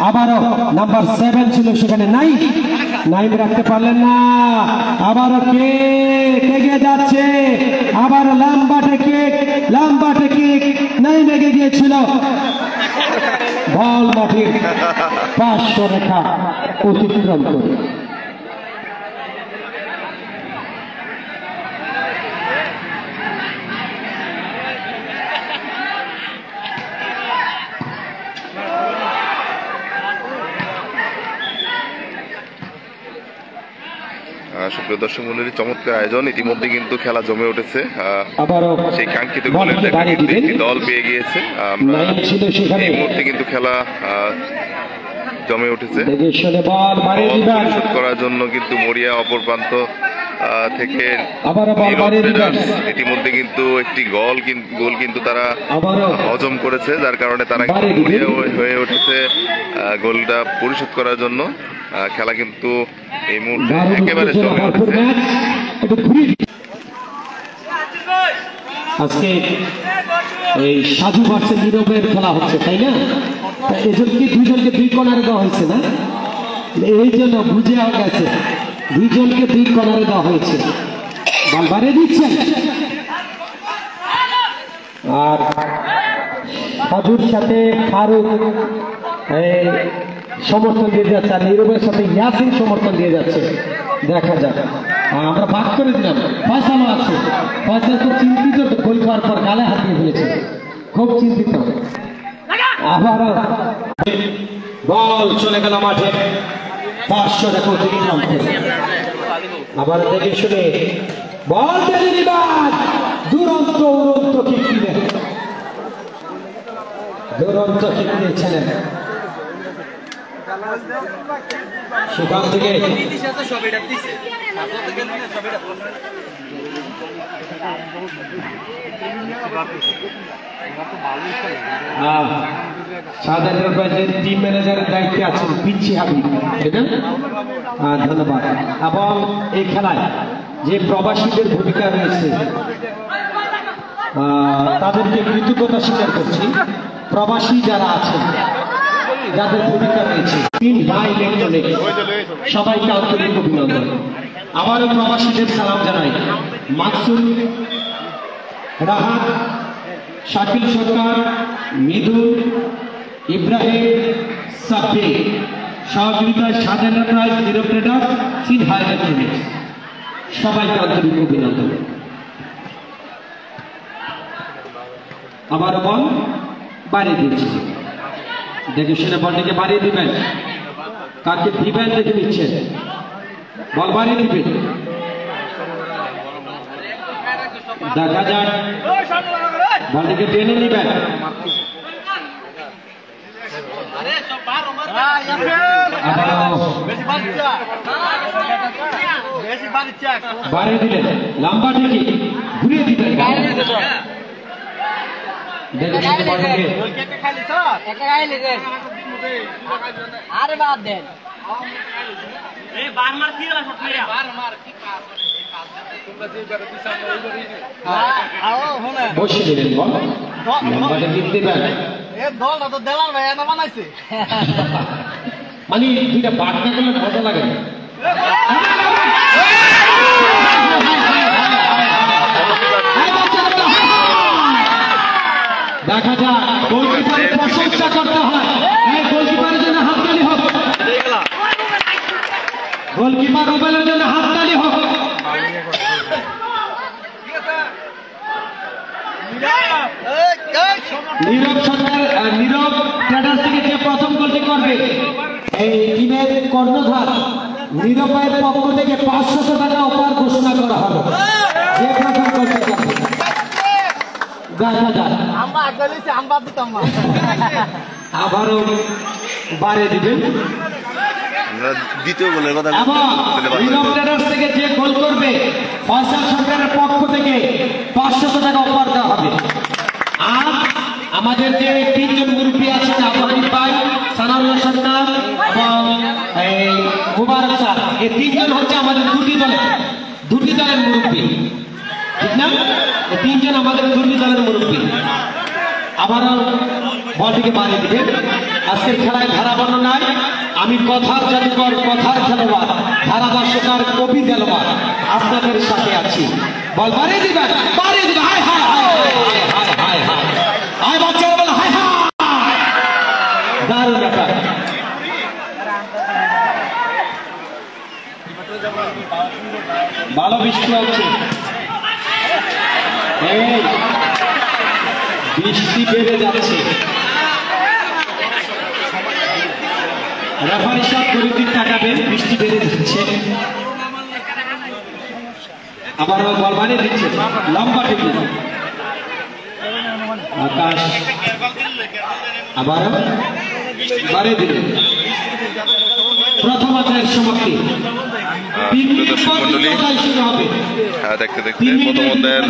আবারও নাম্বার 7 ছিল সেখানে নাইম রাখতে পারলেন না। আবারও এগিয়ে যাচ্ছে, আবার লাম্বাটে কিক নাইম এগিয়ে গিয়েছিল, বল মাটির 500 রেখা অতিক্রম করে। সুপ্রিয় দর্শক মণ্ডলী, চমৎকার আয়োজন। ইতিমধ্যে কিন্তু খেলা জমে উঠেছে, সেই কাঙ্ক্ষিত গোলের দেখা কিন্তু একটি দল পেয়ে গিয়েছে। আমরা এই মুহূর্তে কিন্তু খেলা জমে উঠেছে। পরিশোধ করার জন্য কিন্তু মরিয়া অপর প্রান্ত থেকে ইতিমধ্যে কিন্তু একটি গোল কিন্তু তারা হজম করেছে, যার কারণে তারা মরিয়া হয়ে উঠেছে গোলটা পরিশোধ করার জন্য। খেলা কিন্তু এই মুহূর্তে একেবারে জমে উঠেছে। আজকে এই সাধু ভার্সেস নীরবের খেলা হচ্ছে, তাই না? এজনকে 2 জনকে 2 কর্নারে দেওয়া হয়েছে না, এই জন্য বুঝে গেছে 2 জনকে 2 কর্নারে দেওয়া হয়েছে। বল বাড়িয়ে দিচ্ছেন, আর সাধুর সাথে ফারুক সমর্থন দিয়ে যাচ্ছে, আর নীরবের সাথে ইয়াসিন সমর্থন দিয়ে যাচ্ছে। দেখা যাক, আমরা ভাগ করে দিলাম। ফয়সালও আছে, ফয়সাল খুব চিন্তিত, গোল খাওয়ার পর গালে হাত দিয়ে ফেলেছে, খুব চিন্তিত। আবারও বল চলে গেল মাঠে, 500 রেখা অতিক্রম করে। আবার দেখে শুনে বল টেনে দিবেন, দুরন্ত উড়ন্ত কিক দিলেন, দুরন্ত কিক দিয়েছিলেন। সেখান থেকে সাদ এন্টারপ্রাইজের টিম ম্যানেজারের দায়িত্বে আছেন পিচ্ছি হাবিব, ধন্যবাদ। এবং এই খেলায় যে প্রবাসীদের ভূমিকা রয়েছে তাদেরকে কৃতজ্ঞতা স্বীকার করছি। প্রবাসী যারা আছেন, যাদের ভূমিকা রয়েছে, 3 ভাই ইলেকট্রনিক, সবাইকে আন্তরিক অভিনন্দন। আবারও প্রবাসীদের সালাম জানাই। মাকসুদ, রাহাত, শাকিল সরকার, মৃদু, ইব্রাহিম, সাব্বির, সহযোগিতায় সাজ এন্টারপ্রাইজ, নীরব ট্রেডার্স, সিনহা ইলেকট্রনিক্স, সবাইকে আন্তরিক অভিনন্দন। আবার বল বাড়িয়ে দিচ্ছি, দেখে শুনে বলটিকে বাড়িয়ে দিবেন, কাকে দিবেন দেখে নিচ্ছেন, বল বাড়িয়ে দিবেন, দেখা যাক বলটিকে টেনে নিবেন। বাড়িয়ে দিলেন, লম্বা থেকে ঘুরিয়ে দিবেন, আরে বাদ দেন বসে দিলেন, বল লম্বাটা দিতে দেবেন, দল তো দেলার ভাই না বানাইছে মানে দুইটা বাটনা করলে মজা লাগে না। দেখা যাক গোলকিপারের প্রশংসা করতে হয়, এই গোলকিপারের জন্য হাততালি হোক, গোলকিপার রুবেলের জন্য হাততালি হোক। নীরব সরকার, নীরব ট্রেডার্স থেকে যে প্রথম গোলটি করবে এই টিমের কর্ণধার নীরব ভাইয়ের পক্ষ থেকে 500 টাকা অফার ঘোষণা করা হবে, যে প্রথম গোলটি করবে। দেখা যাক, আমরা আগে লইছি আমরা দিতাম না, আবারও বাড়িয়ে দিবেন। দ্বিতীয় গোলের কথা এবং নীরব ট্রেডার্স থেকে যে গোল করবে ফয়সাল সরকারের পক্ষ থেকে 500 টাকা অফার দেওয়া হবে। আর আমাদের যে 3 জন মুরব্বী আছেন, আবহানী ভাই, সানাউল্লাহ সরকার এবং মুবারক স্যার, এই 3 জন হচ্ছে আমাদের দুটি দলের মুরব্বী, ঠিক না? এই 3 জন আমাদের দুটি দলের মুরব্বী। আবারও বলটিকে বাড়িয়ে দিবেন। আজকের খেলায় ধারা বর্ণনায় আমি কথার জাদুকর, কথার খেলোয়াড়, ধারাভাষ্যকার, কবি দেলোয়ার আপনাদের সাথে আছি। বল বাড়িয়ে দিবেন, বাড়িয়ে দিবেন, হায় হায় হায় হায় হায় হায় হায় বাচ্চারা বলে হায় হায়, দারুণ ব্যাপার। ভালো বৃষ্টি হচ্ছে, এই বৃষ্টি বেড়ে যাচ্ছে, রেফারি সাহেব গরিবদের টাকাবেন, বৃষ্টি বেড়ে যাচ্ছে। আবারও বল বানিয়ে দিচ্ছে, লম্বা টেপে আকাশ, আবারও বাড়িয়ে দিলেন। প্রথমার্ধের সমাপ্তি, 3 মিনিট পর শুরু হবে। দেখতে দেখতে প্রথম অধ্যায়ের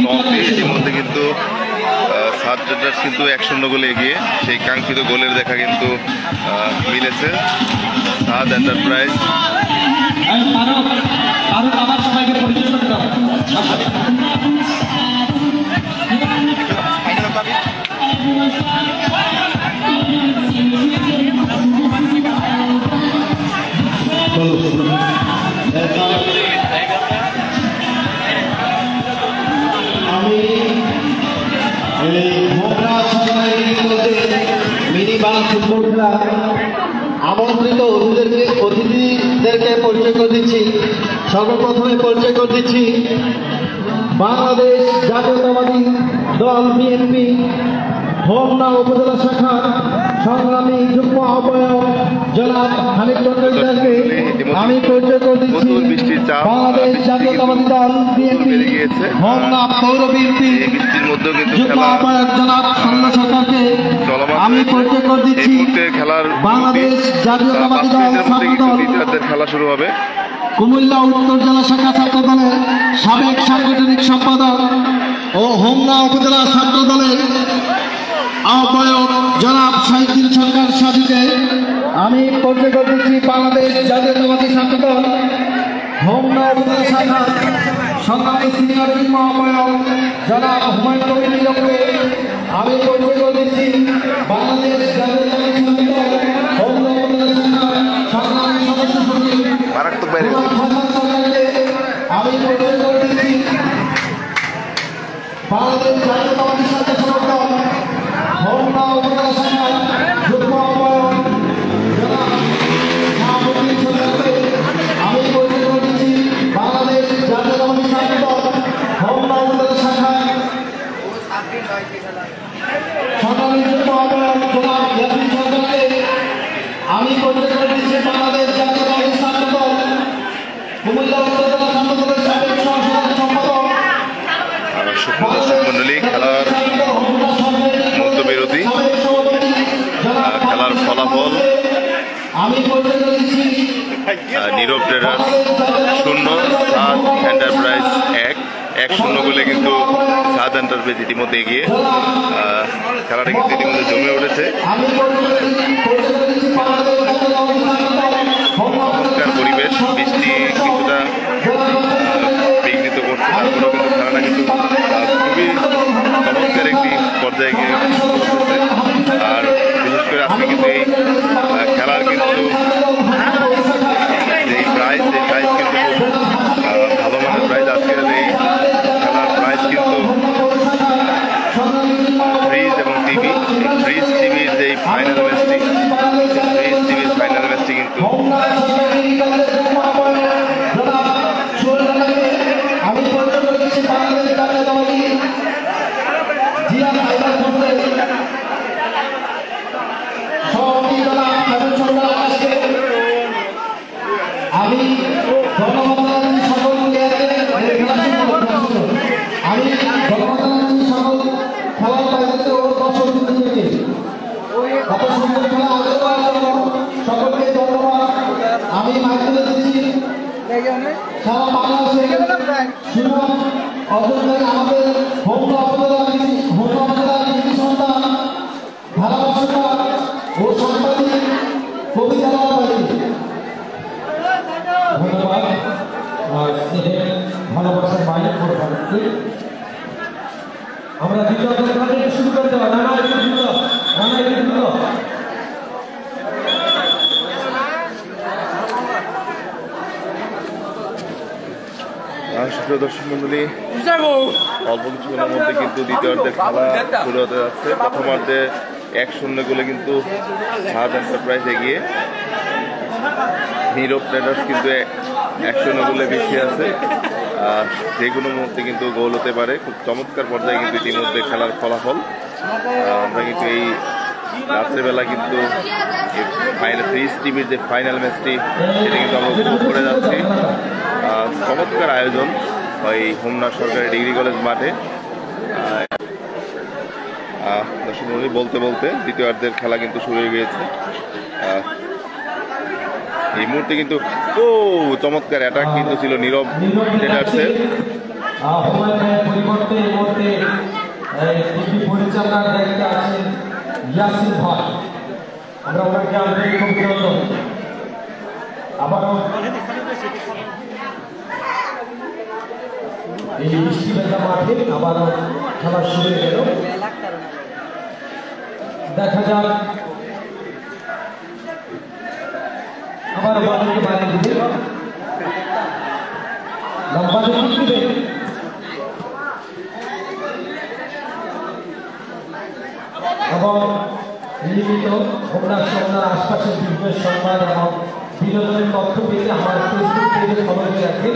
সমাপ্তি, ইতিমধ্যে কিন্তু সাত ট্রেডার্স কিন্তু 1-0 গোলে এগিয়ে, সেই কাঙ্ক্ষিত গোলের দেখা কিন্তু মিলেছে। সাত এন্টারপ্রাইজ আবার সবাইকে পরিচয় করতে হবে। আমি এই মোগরা সরকারি মিনি বাংলা ফুটবল ক্লাব আমন্ত্রিত অতিথিদেরকে পরিচয় করে দিচ্ছি। সর্বপ্রথমে পরিচয় করে দিচ্ছি বাংলাদেশ জাতীয়তাবাদী দল বিএনপি হোমনা উপজেলা শাখার সংগ্রামী যুগ্ম আহ্বায়ক জনাব হানিফ চন্দ্রকে আমি পরিচয় করে দিচ্ছি। বাংলাদেশ জাতীয়তাবাদী দল বিএনপি হোমনা পৌর বিএনপি যুগ্ম আহ্বায়ক জনাব সান্না সরকারকে আমি পরিচয় করে দিচ্ছি। বাংলাদেশ জাতীয়তাবাদী দল ছাত্রদল খেলা শুরু হবে। কুমিল্লা উত্তর জেলা শাখা ছাত্র দলের সাবেক সাংগঠনিক সম্পাদক ও হোমনা উপজেলা ছাত্র দলের আহ্বায়ক জনাব শহীদুল সরকার সাজুকে আমি পরিচয় করে দিচ্ছি। বাংলাদেশ জাতীয়তাবাদী ছাত্র দল হোমনা উপজেলা শাখা সংগ্রামী সিনিয়র যুগ্ম আহ্বায়ক জনাব হুমায়ুন কবির নীরবকে আমি পরিচয় করে দিচ্ছি। বাংলাদেশ জাতীয়তাবাদী ছাত্র দল হোমনা উপজেলা শাখা সংগ্রামী সদস্য সচিব আমি পরিচয় করে দিচ্ছি। বাংলাদেশ জাতীয়তাবাদী ছাত্র দল হোমনা উপজেলা শাখার যুগ্ম আহ্বায়ক জনাব খেলার ফলাফল নীরব ট্রেডার্স 0, সাদ এন্টারপ্রাইজ 1-0 গোলে কিন্তু সাদ এন্টারপ্রাইজ ইতিমধ্যে এগিয়ে। খেলাটা কিন্তু ইতিমধ্যে জমে উঠেছে। চমৎকার পরিবেশ, বৃষ্টি কিছুটা বিঘ্নিত করছে, তারপরেও কিন্তু খেলাটা কিন্তু খুবই চমৎকার একটি পর্যায়ে গিয়ে পৌঁছেছে। আর বিশেষ করে আজকে কিন্তু এই খেলার কিন্তু যেই প্রাইজ, সেই প্রাইজ কিন্তু খুব ভালো মানের প্রাইজ। আজকের এই খেলার প্রাইজ কিন্তু ফ্রিজ এবং টিভি। ফ্রিজ টিভির যে ফাইনাল ম্যাচটি, ফ্রিজ টিভির ফাইনাল ম্যাচটি কিন্তু সারা বাংলাদেশে আমাদের সন্তান ভালোবাসা ও সাংবাদিক কবিতা ধন্যবাদ। ভালোবাসার বাইরে আমরা দ্বিতীয় শুরু করতে পারি। দর্শক মন্ডলী, অল্প কিছুক্ষণের মধ্যে কিন্তু দ্বিতীয়ার্ধের খেলা শুরু হতে যাচ্ছে। প্রথমার্ধে 1-0 গোলে কিন্তু সাদ এন্টারপ্রাইজ এগিয়ে। নীরব ট্রেডার্স কিন্তু 1-0 গোলে পিছিয়ে আছে। যে কোনো মুহূর্তে কিন্তু গোল হতে পারে। খুব চমৎকার পর্যায়ে কিন্তু ইতিমধ্যে খেলার ফলাফল। আমরা কিন্তু এই রাত্রেবেলা কিন্তু ফ্রিজ টিভির যে ফাইনাল ম্যাচটি, সেটা কিন্তু আমরা উপভোগ করে যাচ্ছি। চমৎকার আয়োজন ওই হোমনা সরকারি ডিগ্রি কলেজ মাঠে। দর্শক মন্ডলী, বলতে বলতে দ্বিতীয়ার্ধের খেলা কিন্তু শুরু হয়ে গিয়েছে। এই মুহূর্তে কিন্তু চমৎকার অ্যাটাক কিন্তু ছিল নীরব ট্রেডার্সের। এই বৃষ্টিবেলা মাঠে আবারও খেলা শুরু হয়ে গেল। দেখা যাক আবার বলকে বাইরে দিবে, লম্বা দিবে। এবং নিয়মিত হোমনার আশপাশের বিভিন্ন সংবাদ এবং বিনোদনের তথ্য পেতে আমার ফেসবুক পেজে ফলো করে রাখেন।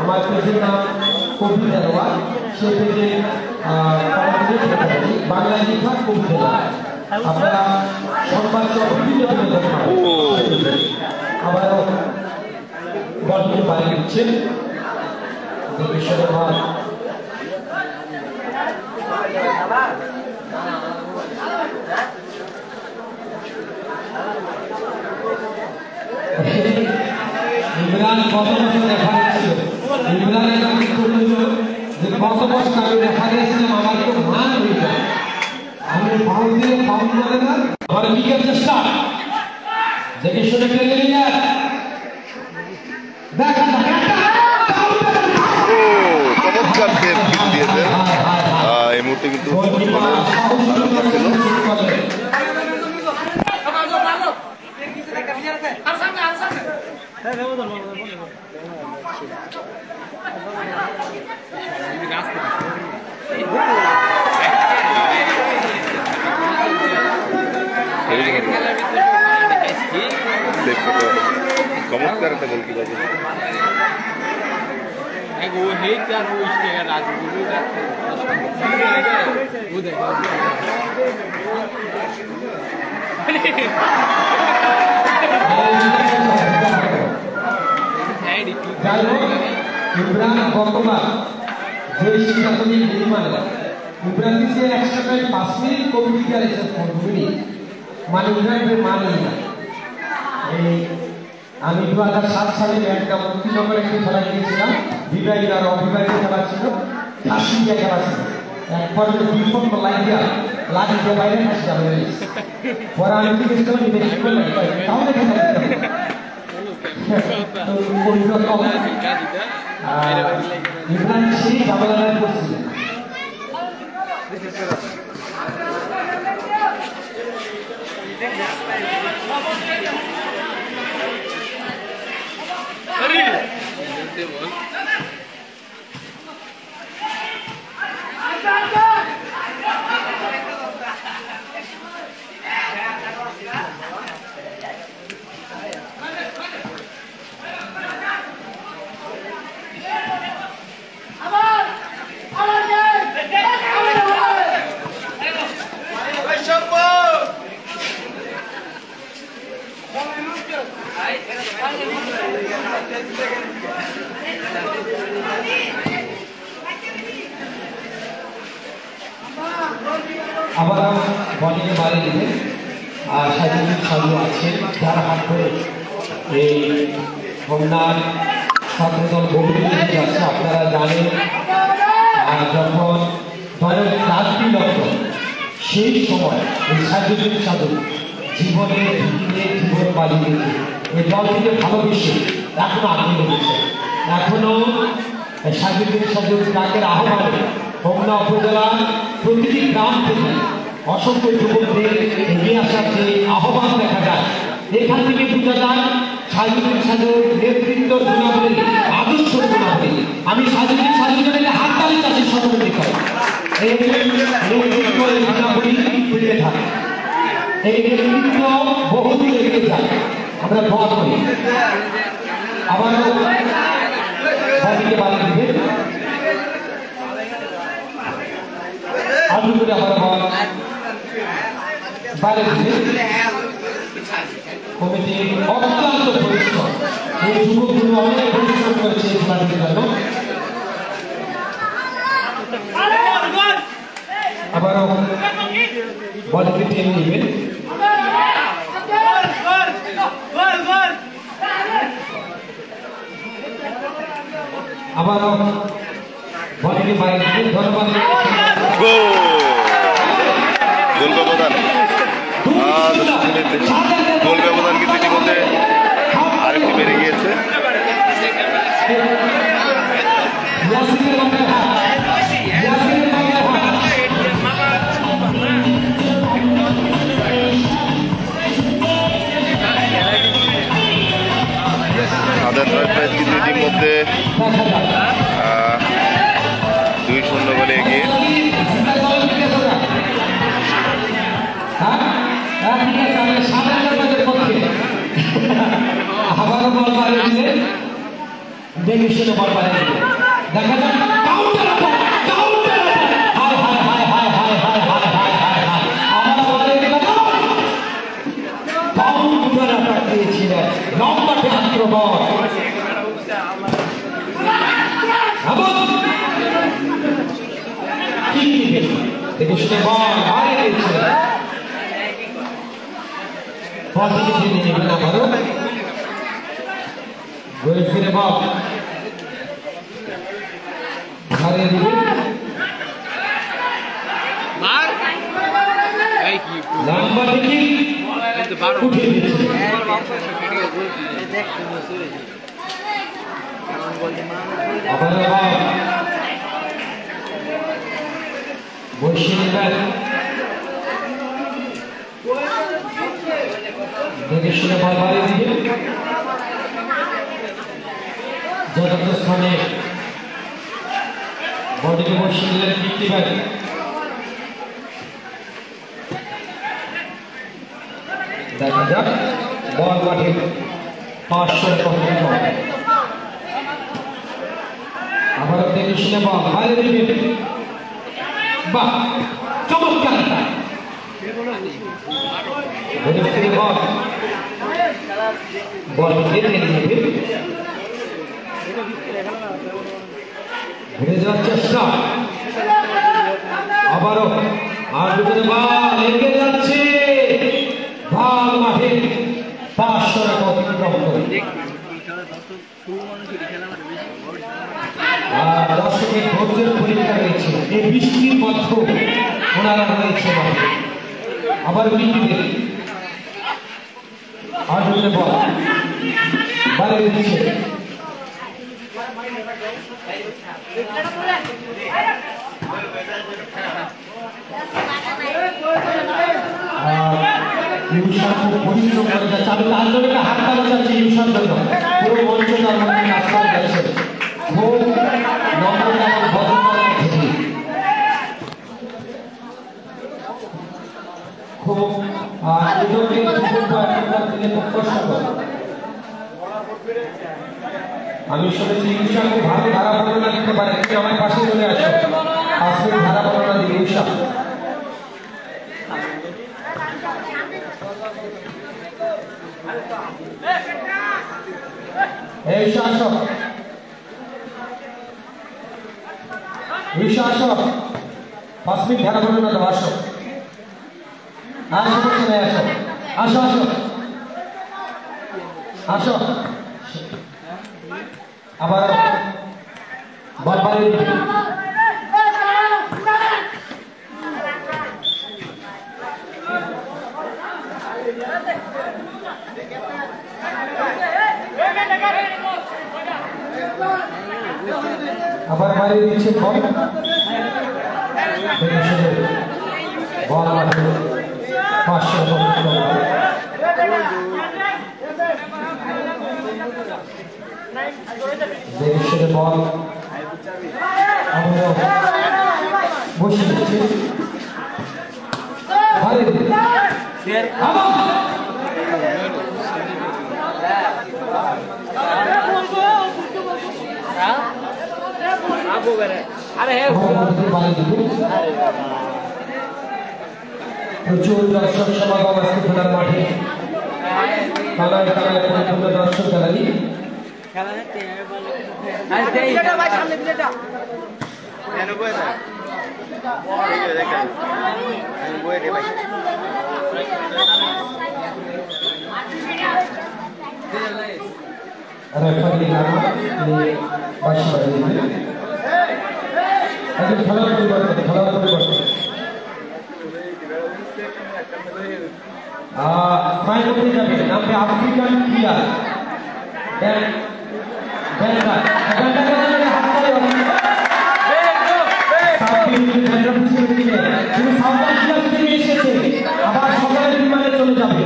আমার পেজের নাম কবি দেওয়া, সে পেজে বাংলা লেখা কবি দেওয়া। আপনারা সংবাদ বিভিন্ন আবারও বলকে বাইরে দিচ্ছেন ধন্যবাদ। ইমরান গত বছর দেখা গেছিল, ইমরান যে গত বছর আমি দেখা গেছিলাম আমার তো মান হয়ে যায়। আমি ফাউল দিয়ে ফাউল করে না, আমার উইকেট চেষ্টা দেখে শুনে ফেলে নিয়ে চমৎকার সেভ দিয়েছে। এই মুহূর্তে কিন্তু চমৎকার একটা বল কি বাজে। ইমরান বর্তমান যে শিক্ষার্থী নির্মাণ ইমরান দিচ্ছে 1 মিনিট 5 মিনিট কমিটি আছে 2 মিনিট মানিকগঞ্জের মানিকগঞ্জ এই আমি 2007 সালে একটা মুক্তিনগরে একটি খেলা গিয়েছিলাম, বিবাহিত আর অবিবাহিত খেলা ছিল, ফাঁসিয়া খেলা ছিল। একবার বিপদ লাগিয়ে বাইরে ফাঁসি যাবে পরে আমি জিজ্ঞেস করলাম কি করলে তাহলে খেলা ইব্রাহিম সেই জামালায় করছিলেন। আবার বডিকে বাড়ি দিলে আর শারীরিক সাধু আছে যারা হাত করে এই হোমনাথ ছাত্রদল বহুদিন আছে আপনারা জানেন। আর যখন দলের রাত্রি লক্ষ্য সেই সময় এই শারীরিক সাধু জীবনের ঝুঁকিয়ে জীবন বাড়িয়ে দিয়েছে, এই দলটিকে ভালোবেসে এখনো আগিয়ে রেখেছে। এখনো শারীরিক সাধু ডাকের আহ্বানে হোমনা উপজেলার প্রতিটি গ্রাম থেকে অসংখ্য যুবকদের এগিয়ে আসার যে আহ্বান দেখা যায়, এখান থেকে বোঝা যায় শারীরিক সাধুর নেতৃত্ব গুণাবলী, আদর্শ গুণাবলী। আমি শারীরিক সাধুদের হাততালি কাছে সম্মানিত করি। এই গুণাবলী ফিরে থাকে, এই নেতৃত্ব বহুদূর এগিয়ে যায়। আমরা দোয়া করি আবার বাড়িতে বাড়ি দিবে আলু করে আবার বাইরে দিবে কমিটি অত্যন্ত পরিশ্রম, এই যুবকগুলো অনেক পরিশ্রম করেছে এই বাড়ির জন্য। আবারও বলকে টেনে নেবেন, আবারও বলকে বাইরে দিবেন। ধন্যবাদ। গোল ব্যবধান গোল ব্যবধান কিন্তু ইতিমধ্যে আরেকটি বেড়ে গিয়েছে। সাধারণ রাইফেলস কিন্তু ইতিমধ্যে 2-0 গোলে এগিয়ে। আবারও বল বাড়ি দিলে দেখে শুনে বল বাড়ি দিলে দেখা যাক কাউন্টার অ্যাটাক, কাউন্টার অ্যাটাক, হায় হায় হায় হায় হায় হায় হায় হায় হায় হায় আমার বলে দিল কাউন্টার অ্যাটাক দিয়েছিলেন লম্বাটে আক্রমণ। কি দেখে শুনে বল বাড়ি দিয়েছিলেন, বল থেকে টেনে নেবেন আবারও ঘুরে ফিরে বল হারিয়ে দিবেন। লম্বা থেকে উঠিয়ে দিচ্ছে আবারও বল বসিয়ে নেবেন, দেখে শুনে বল বাড়িয়ে দিবেন যথাযথ স্থানে বডিকে বসিয়ে দিলেন। ফিফটি ব্যাক দেখা যাক বল মাঠে 500 আবারও দেখে শুনে বল বাইরে দিবেন। বাহ চমৎকার বল ঘুরে যাওয়ার চেষ্টা আবারও আর দুপুরে বল এগিয়ে যাচ্ছে বিশাল মাঠে 500 রান অতিক্রম করে। আর দর্শকের ধৈর্যের পরীক্ষা রয়েছে, এই বৃষ্টির মধ্যে ওনারা রয়েছে মাঠে। আবার উইকেটে আটকে বল বাইরে দিচ্ছে, পরিশ্রম করে যাচ্ছে। আমি তার জন্য হাত তালা চাচ্ছি ইউসার জন্য, পুরো মঞ্চ তার মধ্যে কাজ করে যাচ্ছে খুব নম্রতা এবং ভদ্রতার মধ্যে দিয়ে। খুব আমি শুনেছি ইউসা খুব ভালো ধারা বর্ণনা দিতে পারে, তুমি আমার পাশে চলে আসো, 5 মিনিট ধারা বর্ণনা দিবে ইউসা। এই আসো ইউসা, আসো 5 মিনিট ধারা বর্ণনা দাও, আসো আসো আসো আসো আসো। আবার বল বাড়ি আবার বাড়ি দিচ্ছে বল, বল মাঠে 500 দেশের বল আমরা বসে দিচ্ছি প্রচুর দর্শক সমাগম আজকে খেলার মাঠে, খেলায় খেলায় পরিপূর্ণ দর্শক গ্যালারি। খেলার পরিবর্তন ফাইনালে যাবে নামবে আফ্রিকান প্লেয়ার আবার সকালের বিমানে চলে যাবে।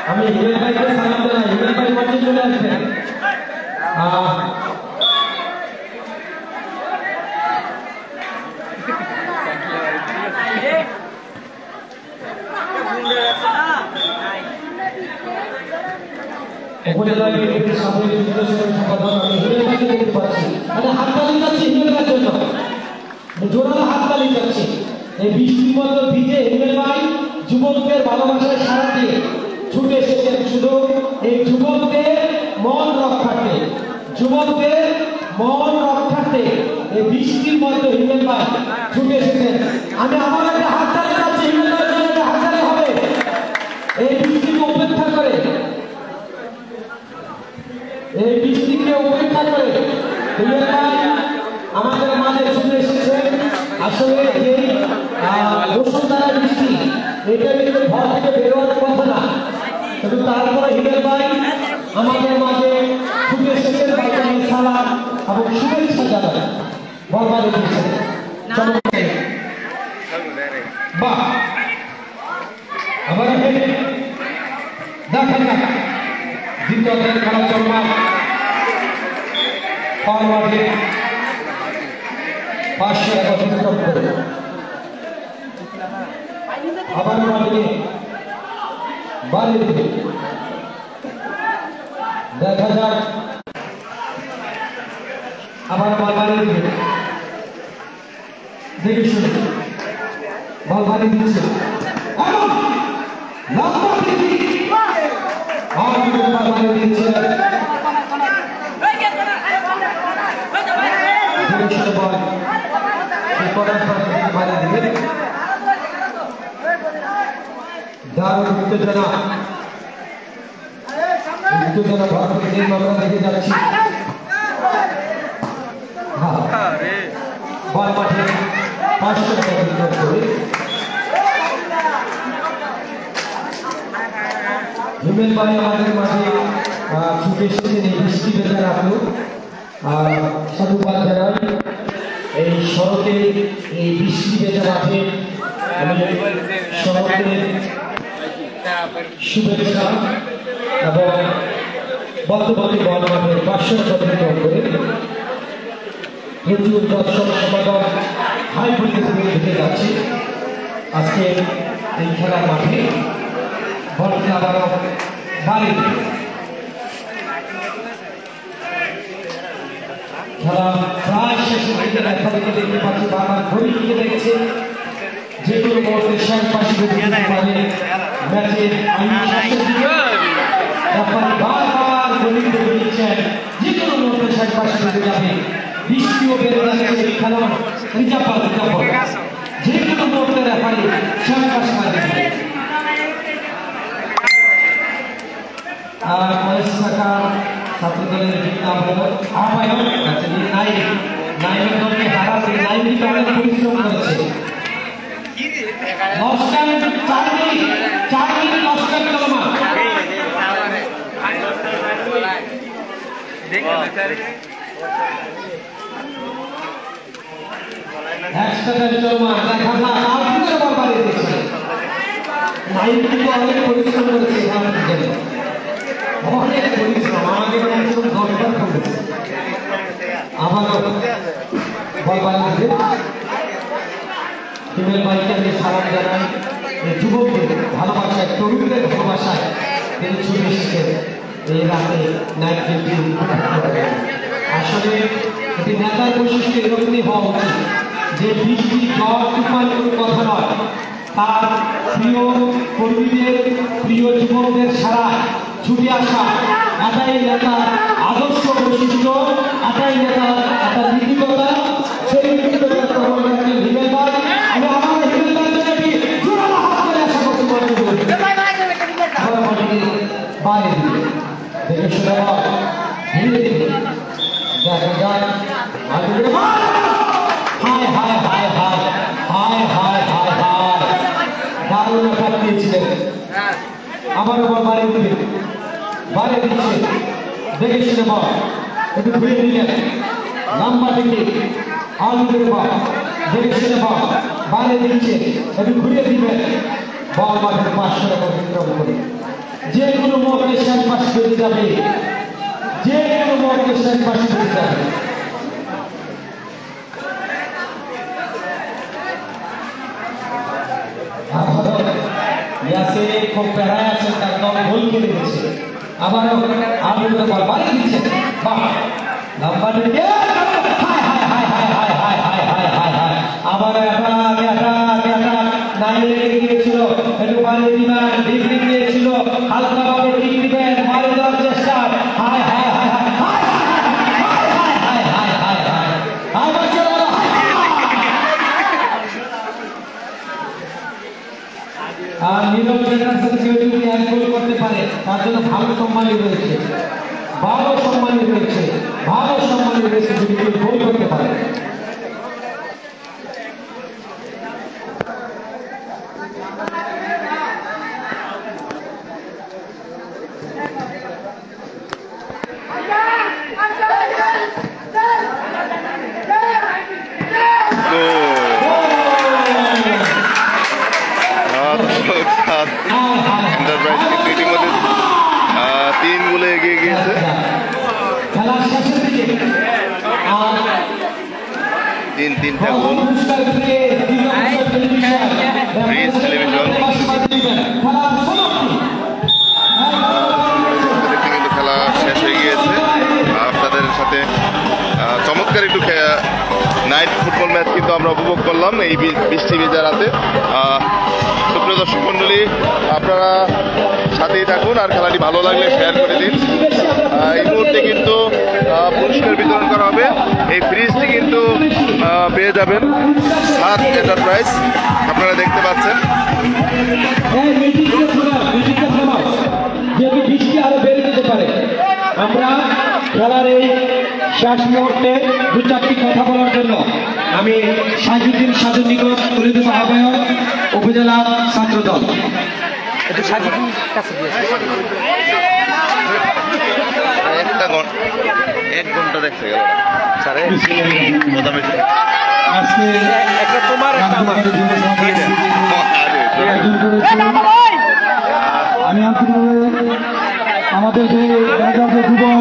আমি হিমেল ভাইকে সালাম জানাই, হিমেল ভাই মঞ্চে চলে আসবেন। উপজেলা বিএনপির সামরিক নির্দেশকের সম্পাদক আমি হিমেল ভাইকে দেখতে পাচ্ছি, মানে হাততালি যাচ্ছে হিমেল ভাইয়ের জন্য, জোরালো হাততালি যাচ্ছে। এই বৃষ্টির মতো ভিজে হিমেল ভাই যুবকদের ভালোবাসায় সারা দিয়ে ছুটে এসেছেন শুধু এই যুবকদের মন রক্ষার্থে, যুবকদের মন রক্ষার্থে এই বৃষ্টির মতো হিমেল ভাই ছুটে এসেছেন। আমি আমার একটা হাততালি যাচ্ছি, হিমেল ভাইয়ের জন্য একটা হাততালি হবে। এই বৃষ্টিকে উপেক্ষা করে, এই বৃষ্টিকে উপেক্ষা করে হিমেল ভাই আমাদের মাঝে ছুটে এসেছেন। আসলে এই বসুন্ধরা বৃষ্টি এটা কিন্তু ঘর থেকে বেরোয়ার কথা না, কিন্তু তারপরে হিমেল ভাই আমাদের মাঝে ছুটে এসেছেন, সালাম এবং শুভেচ্ছা জানান বলবারে দিয়েছেন। বাহ, আবার দেখা যাক দ্বিতীয় খেলা চলমান ফরওয়ার্ডে 500 অতিক্রম করে আবার বাড়ি দিবে। দেখা যাক আবার বল বাড়ি দিবে, দেখে শুনে বল বাড়ি দিচ্ছে দারুণ উত্তেজনা ভাব থেকে আমরা দেখে যাচ্ছি। বল মাঠে 500 টাকা বিনিয়োগ করে হিমেল ভাই আমাদের মাঠে ছুটে এসেছেন এই বৃষ্টি বেঁধে রাখলো। সাধুবাদ জানাই এই শরতে এই বৃষ্টি বেঁধে রাখে শরতের শুভেচ্ছা এবং বর্তমানে বল মাঠে 500 টাকা বিনিয়োগ করে প্রচুর দর্শক সমাগম হাই ভোল্টেজ ঢুকে যাচ্ছে আজকে এই খেলার মাঠে। বলটি আবারও বাড়ি খেলা প্রায় শেষের দিকে দেখা দেখতে পাচ্ছি। বারবার ঘড়ি দিকে দেখছে যে কোনো মুহূর্তে শেষ পাশে যেতে পারে ম্যাচের বারবার ঘড়ি দেখে দিচ্ছেন যে কোনো মুহূর্তে শেষ পাশে যেতে যাবে। বৃষ্টিও বেড়ে যাচ্ছে খেলোয়াড় রিজার্ভ যে কোনো মুহূর্তে রেফারি শেষ পাশে দেবে। ছাত্র দলের আহ্বায়ক নাইমের দলকে হারাতে নাইম কিন্তু অনেক পরিশ্রম করেছে। নাইম কিন্তু অনেক পরিশ্রম করেছে অনেক পরিশ্রম আমাকে একদম দরকার করেছে। আমারও বল বাড়িতে হিমেল ভাইকে আমি সালাম জানাই। যুবকদের ভালোবাসায় তরুণদের ভালোবাসায় তিনি ছুটে এসেছেন এই রাতে নাইট ডিউটি। আসলে এটি নেতার বৈশিষ্ট্য এরকমই হওয়া উচিত যে বৃষ্টি ঝড় তুফান কোনো কথা নয়, তার প্রিয় কর্মীদের প্রিয় যুবকদের সারা ছুটে আসা এটাই নেতার আদর্শ বৈশিষ্ট্য, এটাই নেতার একটা নীতিকতা। সেই নীতিকতা হিমেল ভাই আমি আমার হিমেল ভাইকে জোরালো হাত করে আশা করছি বাইরে দিকে দেখে শুনে ধীরে ধীরে দেখা যায় হায় হায় হায় হায় হায় হায় হায় হায় দারুণ আঘাত দিয়েছিলেন। আমার ওপর বাড়ি দিবে বাইরে দিচ্ছে দেখে শুনে বল একটু ঘুরে দিলেন লম্বা দিকে আলুদের বল দেখে শুনে বল বাইরে দিচ্ছে একটু ঘুরে দিবেন বল মাঠের 500 টাকা বিক্রম করে যে কোনো মুহূর্তে শেষ পাশে বেরিয়ে যাবে, যে কোনো মুহূর্তে শেষ পাশে বেরিয়ে যাবে। খুব প্যারায় আছে তার দল গোল করে দিচ্ছে। আবারও আলুদের বল বাইরে দিচ্ছে লম্বা দিকে আবার গিয়েছিল একটু বাইরে দিবেন ডিগ্রি দিয়েছিল হালকা ভাবে ঠিক দিবেন বাইরে দেওয়ার চেষ্টা হায় হায় হায় আর নীরব জেনার সাথে কেউ যদি এক গোল করতে পারে তার জন্য ভালো সম্মানী রয়েছে, ভালো সম্মানী রয়েছে, ভালো সম্মানী রয়েছে যদি কেউ গোল করতে পারে। ইতিমধ্যে 3 গোলে এগিয়ে গিয়েছে। তিনটা গোল ব্রিজ টেলিভিশন কিন্তু খেলা শেষ হয়ে গিয়েছে। আপনাদের সাথে চমৎকার একটু নাইট ফুটবল ম্যাচ কিন্তু আমরা উপভোগ করলাম এই বৃষ্টি ভেজা রাতে। সুপ্রিয় দর্শক মন্ডলী, আপনারা সাথেই থাকুন আর খেলাটি ভালো লাগলে শেয়ার করে দিন। এই মুহূর্তে কিন্তু পুরস্কার বিতরণ করা হবে। এই ফ্রিজটি কিন্তু পেয়ে যাবেন সাত এন্টারপ্রাইজ, আপনারা দেখতে পাচ্ছেন। যেহেতু বৃষ্টি আরো বেড়ে যেতে পারে, আমরা খেলার এই শেষ মুহূর্তে দু চারটি কথা বলার জন্য আমি সাজুদ্দিন সাজু নিকট পরিচিত আহ্বায়ক উপজেলা ছাত্র দল। এক ঘন্টা দেখতে গেল আজকে আমি আন্তরিকভাবে আমাদের যে যুবক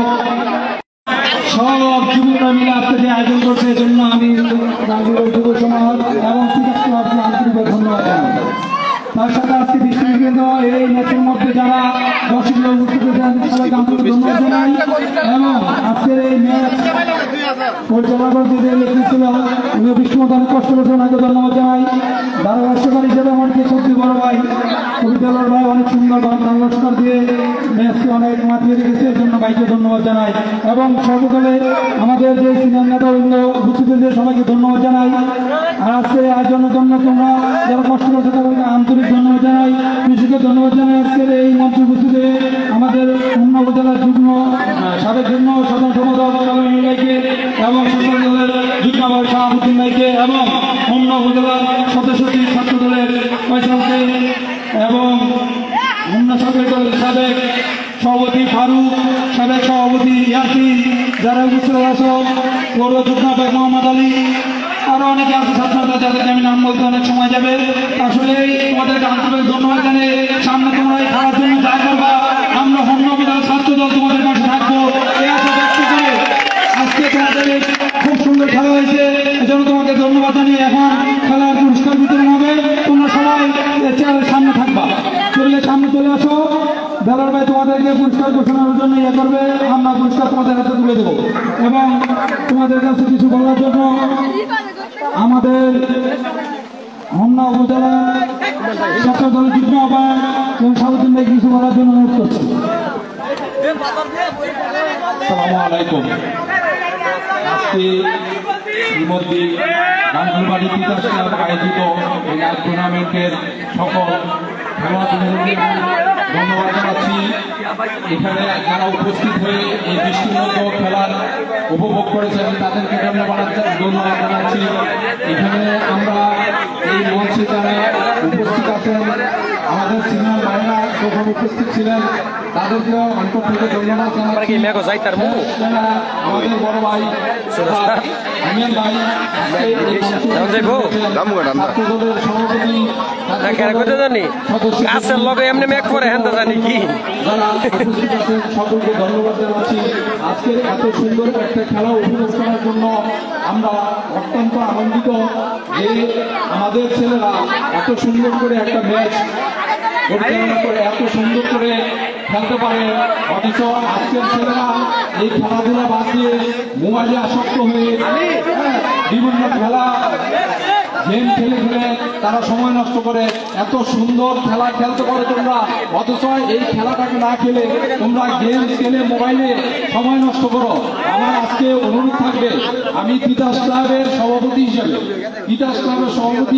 সব যুবকরা মিলে আজকে যে আয়োজন করছে এই জন্য আমি যুব সমাজ এবং বিকাশ সমাজকে আন্তরিকভাবে ধন্যবাদ জানাই। তার সাথে আজকে দৃষ্টিকেন্দ্র এই ম্যাচের মধ্যে যারা দর্শক উপস্থিত হয়েছেন সবাইকে আন্তরিক ধন্যবাদ জানাই এবং আজকের এই ম্যাচ পরিচালনা করতে যে নেতৃত্ব ছিল উনি বিষ্ণু অনেক কষ্ট করেছে, ওনাকে ধন্যবাদ জানাই। ধারাভাষ্যকারী হিসেবে আমাকে সত্যি বড় ভাই কবিতালর ভাই অনেক সুন্দর নমস্কার দিয়ে ম্যাচকে অনেক মাতিয়ে রেখেছে, এর জন্য ভাইকে ধন্যবাদ জানাই এবং সর্বকালে আমাদের যে সিনিয়র নেতাবৃন্দ উপস্থিত হয়েছে সবাইকে ধন্যবাদ জানাই। আর আজকে আয়োজনের জন্য তোমরা যারা কষ্ট করছে তাদেরকে আন্তরিক ধন্যবাদ জানাই, কৃষিকে ধন্যবাদ জানাই। আজকের এই মঞ্চে উপস্থিত হয়ে আমাদের অন্য উপজেলার যুগ্ম সাবেক যুগ্ম সাধারণ সম্পাদক ভাইকে এবং সরকার দলের যুগ্ম সভাপতি ভাইকে এবং অন্য উপজেলার সদস্য ছাত্র দলের ফয়সালকে এবং অন্য সরকারি দলের সাবেক সভাপতি ফারুক, সাবেক সভাপতি ইয়াসিন, যারা উপস্থিত আছো পৌর যুগ্ম মোহাম্মদ আলী, আরো অনেকে আছে ছাত্ররা যাদেরকে আমি নাম বলতে অনেক সময় যাবে। আসলে তোমাদেরকে আন্তরিক ধন্যবাদ জানিয়ে সামনে তোমরা এই খেলার জন্য যা করবা আমরা অন্য উপজেলার ছাত্র দল তোমাদের পাশে থাকবো এই আশা ব্যক্ত করে আজকে তোমাদের খুব সুন্দর খেলা হয়েছে, এজন্য তোমাকে ধন্যবাদ জানিয়ে এখন খেলার পুরস্কার বিতরণ হবে। তোমরা সবাই চেয়ারের সামনে থাকবা, চলে সামনে চলে আসো। বেলার ভাই তোমাদেরকে পুরস্কার ঘোষণার জন্য ইয়ে করবে, আমরা পুরস্কার তোমাদের হাতে তুলে দেবো এবং তোমাদের কাছে কিছু বলার জন্য আমাদের হোমনা উপজেলা ছাত্র দলের যুগ্ম আহ্বায়ক এবং সাবুদ্দিন ভাই কিছু বলার জন্য অনুরোধ করছি। আসসালামু আলাইকুম। আজকে ইতিমধ্যে গাঙ্গুলবাড়ি বিকাশ ক্লাব আয়োজিত এই টুর্নামেন্টের সকল খেলোয়াড়দের ধন্যবাদ জানাচ্ছি। এখানে যারা উপস্থিত হয়ে এই বৃষ্টিমুক্ত খেলার উপভোগ করেছেন তাদেরকে ধন্যবাদ জানাচ্ছি। এখানে আমরা এই মঞ্চে যারা উপস্থিত আছেন আমাদের সিনিয়র ভাইরা যখন উপস্থিত ছিলেন তাদেরকেও অন্তর থেকে ধন্যবাদ জানাচ্ছি। আমাদের বড় ভাই আমিন ভাই ছাত্রদলের সভাপতি যারা উপস্থিত আছেন সকলকে ধন্যবাদ জানাচ্ছি। আজকের এত সুন্দর একটা খেলা উপভোগ করার জন্য আমরা অত্যন্ত আনন্দিত যে আমাদের ছেলেরা এত সুন্দর করে একটা ম্যাচ পরিচালনা করে এত সুন্দর করে খেলতে পারে, অথচ আজকের ছেলেরা এই খেলাধুলা বাদ দিয়ে মোবাইলে আসক্ত হয়ে বিভিন্ন খেলা গেম খেলে খেলে তারা সময় নষ্ট করে। এত সুন্দর খেলা খেলতে পারে তোমরা, অথচ এই খেলাটাকে না খেলে তোমরা গেম খেলে মোবাইলে সময় নষ্ট করো। আমার আজকে অনুরোধ থাকবে, আমি তিতাস ক্লাবের সভাপতি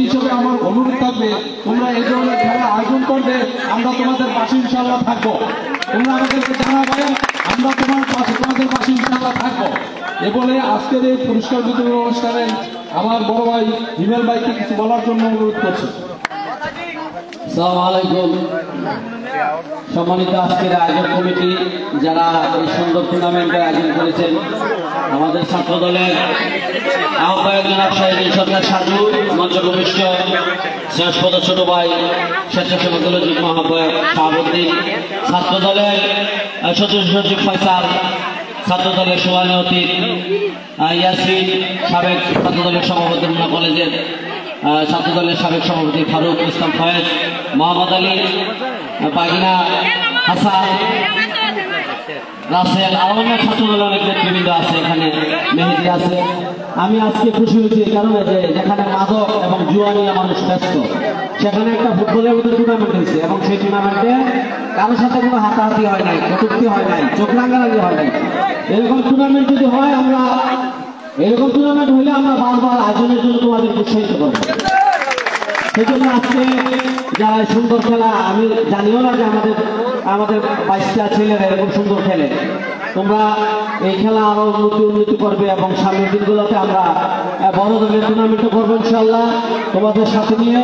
হিসেবে আমার অনুরোধ থাকবে তোমরা এই ধরনের খেলা আয়োজন করবে, আমরা তোমাদের পাশে ইনশাআল্লাহ থাকবো। তোমরা আমাদেরকে জানাবেন, আমরা তোমাদের পাশে ইনশাআল্লাহ থাকবো। এ বলে আজকের এই পুরস্কার বিতরণ অনুষ্ঠানে আমার বড় ভাই হিমেল ভাইকে কিছু বলার জন্য অনুরোধ করছি। আসসালামু আলাইকুম। সম্মানিত আজকের আয়োজক কমিটি যারা এই সুন্দর টুর্নামেন্টের আয়োজন করেছেন, আমাদের ছাত্র দলের আহ্বায়ক জনাব শাহীন সরকার সাজু, মঞ্চভূমিষ্ঠ শ্রেষ্ঠ ছোট ভাই স্বেচ্ছাসেবক দলের যুগ্ম আহ্বায়ক শাহাবুদ্দিন, ছাত্র দলের সদস্য সচিব ফয়সাল, ছাত্র দলের সভাপতি ইয়াসিন, সাবেক ছাত্র দলের সভাপতি রুনা কলেজের ছাত্র দলের সাবেক সভাপতি ফারুক ইসলাম ফয়েজ, মোহাম্মদ আলী, বাগিনা হাসান, রাসেল, আরো অনেক ছাত্র দলের অনেক নেতৃবৃন্দ আছে, এখানে মেহেদি আছে। আমি আজকে খুশি হয়েছি এই কারণে যে যেখানে মাদক এবং জুয়া নিয়ে মানুষ ব্যস্ত সেখানে একটা ফুটবলের মধ্যে টুর্নামেন্ট হয়েছে এবং সেই টুর্নামেন্টে কারোর সাথে কোনো হাতাহাতি হয় নাই, কটূক্তি হয় নাই, চোখ রাঙারাঙি হয় নাই। এরকম টুর্নামেন্ট যদি হয়, আমরা এরকম টুর্নামেন্ট হলে আমরা বারবার আয়োজনের জন্য তোমাদের উৎসাহিত করবো। সেই জন্য আজকে যারা সুন্দর খেলা, আমি জানিও না যে আমাদের 22টা ছেলেরা এরকম সুন্দর খেলে। তোমরা এই খেলা আরো উন্নতি করবে এবং সামনের দিনগুলোতে আমরা বড় ধরনের টুর্নামেন্ট করবো ইনশাল্লাহ তোমাদের সাথে নিয়ে।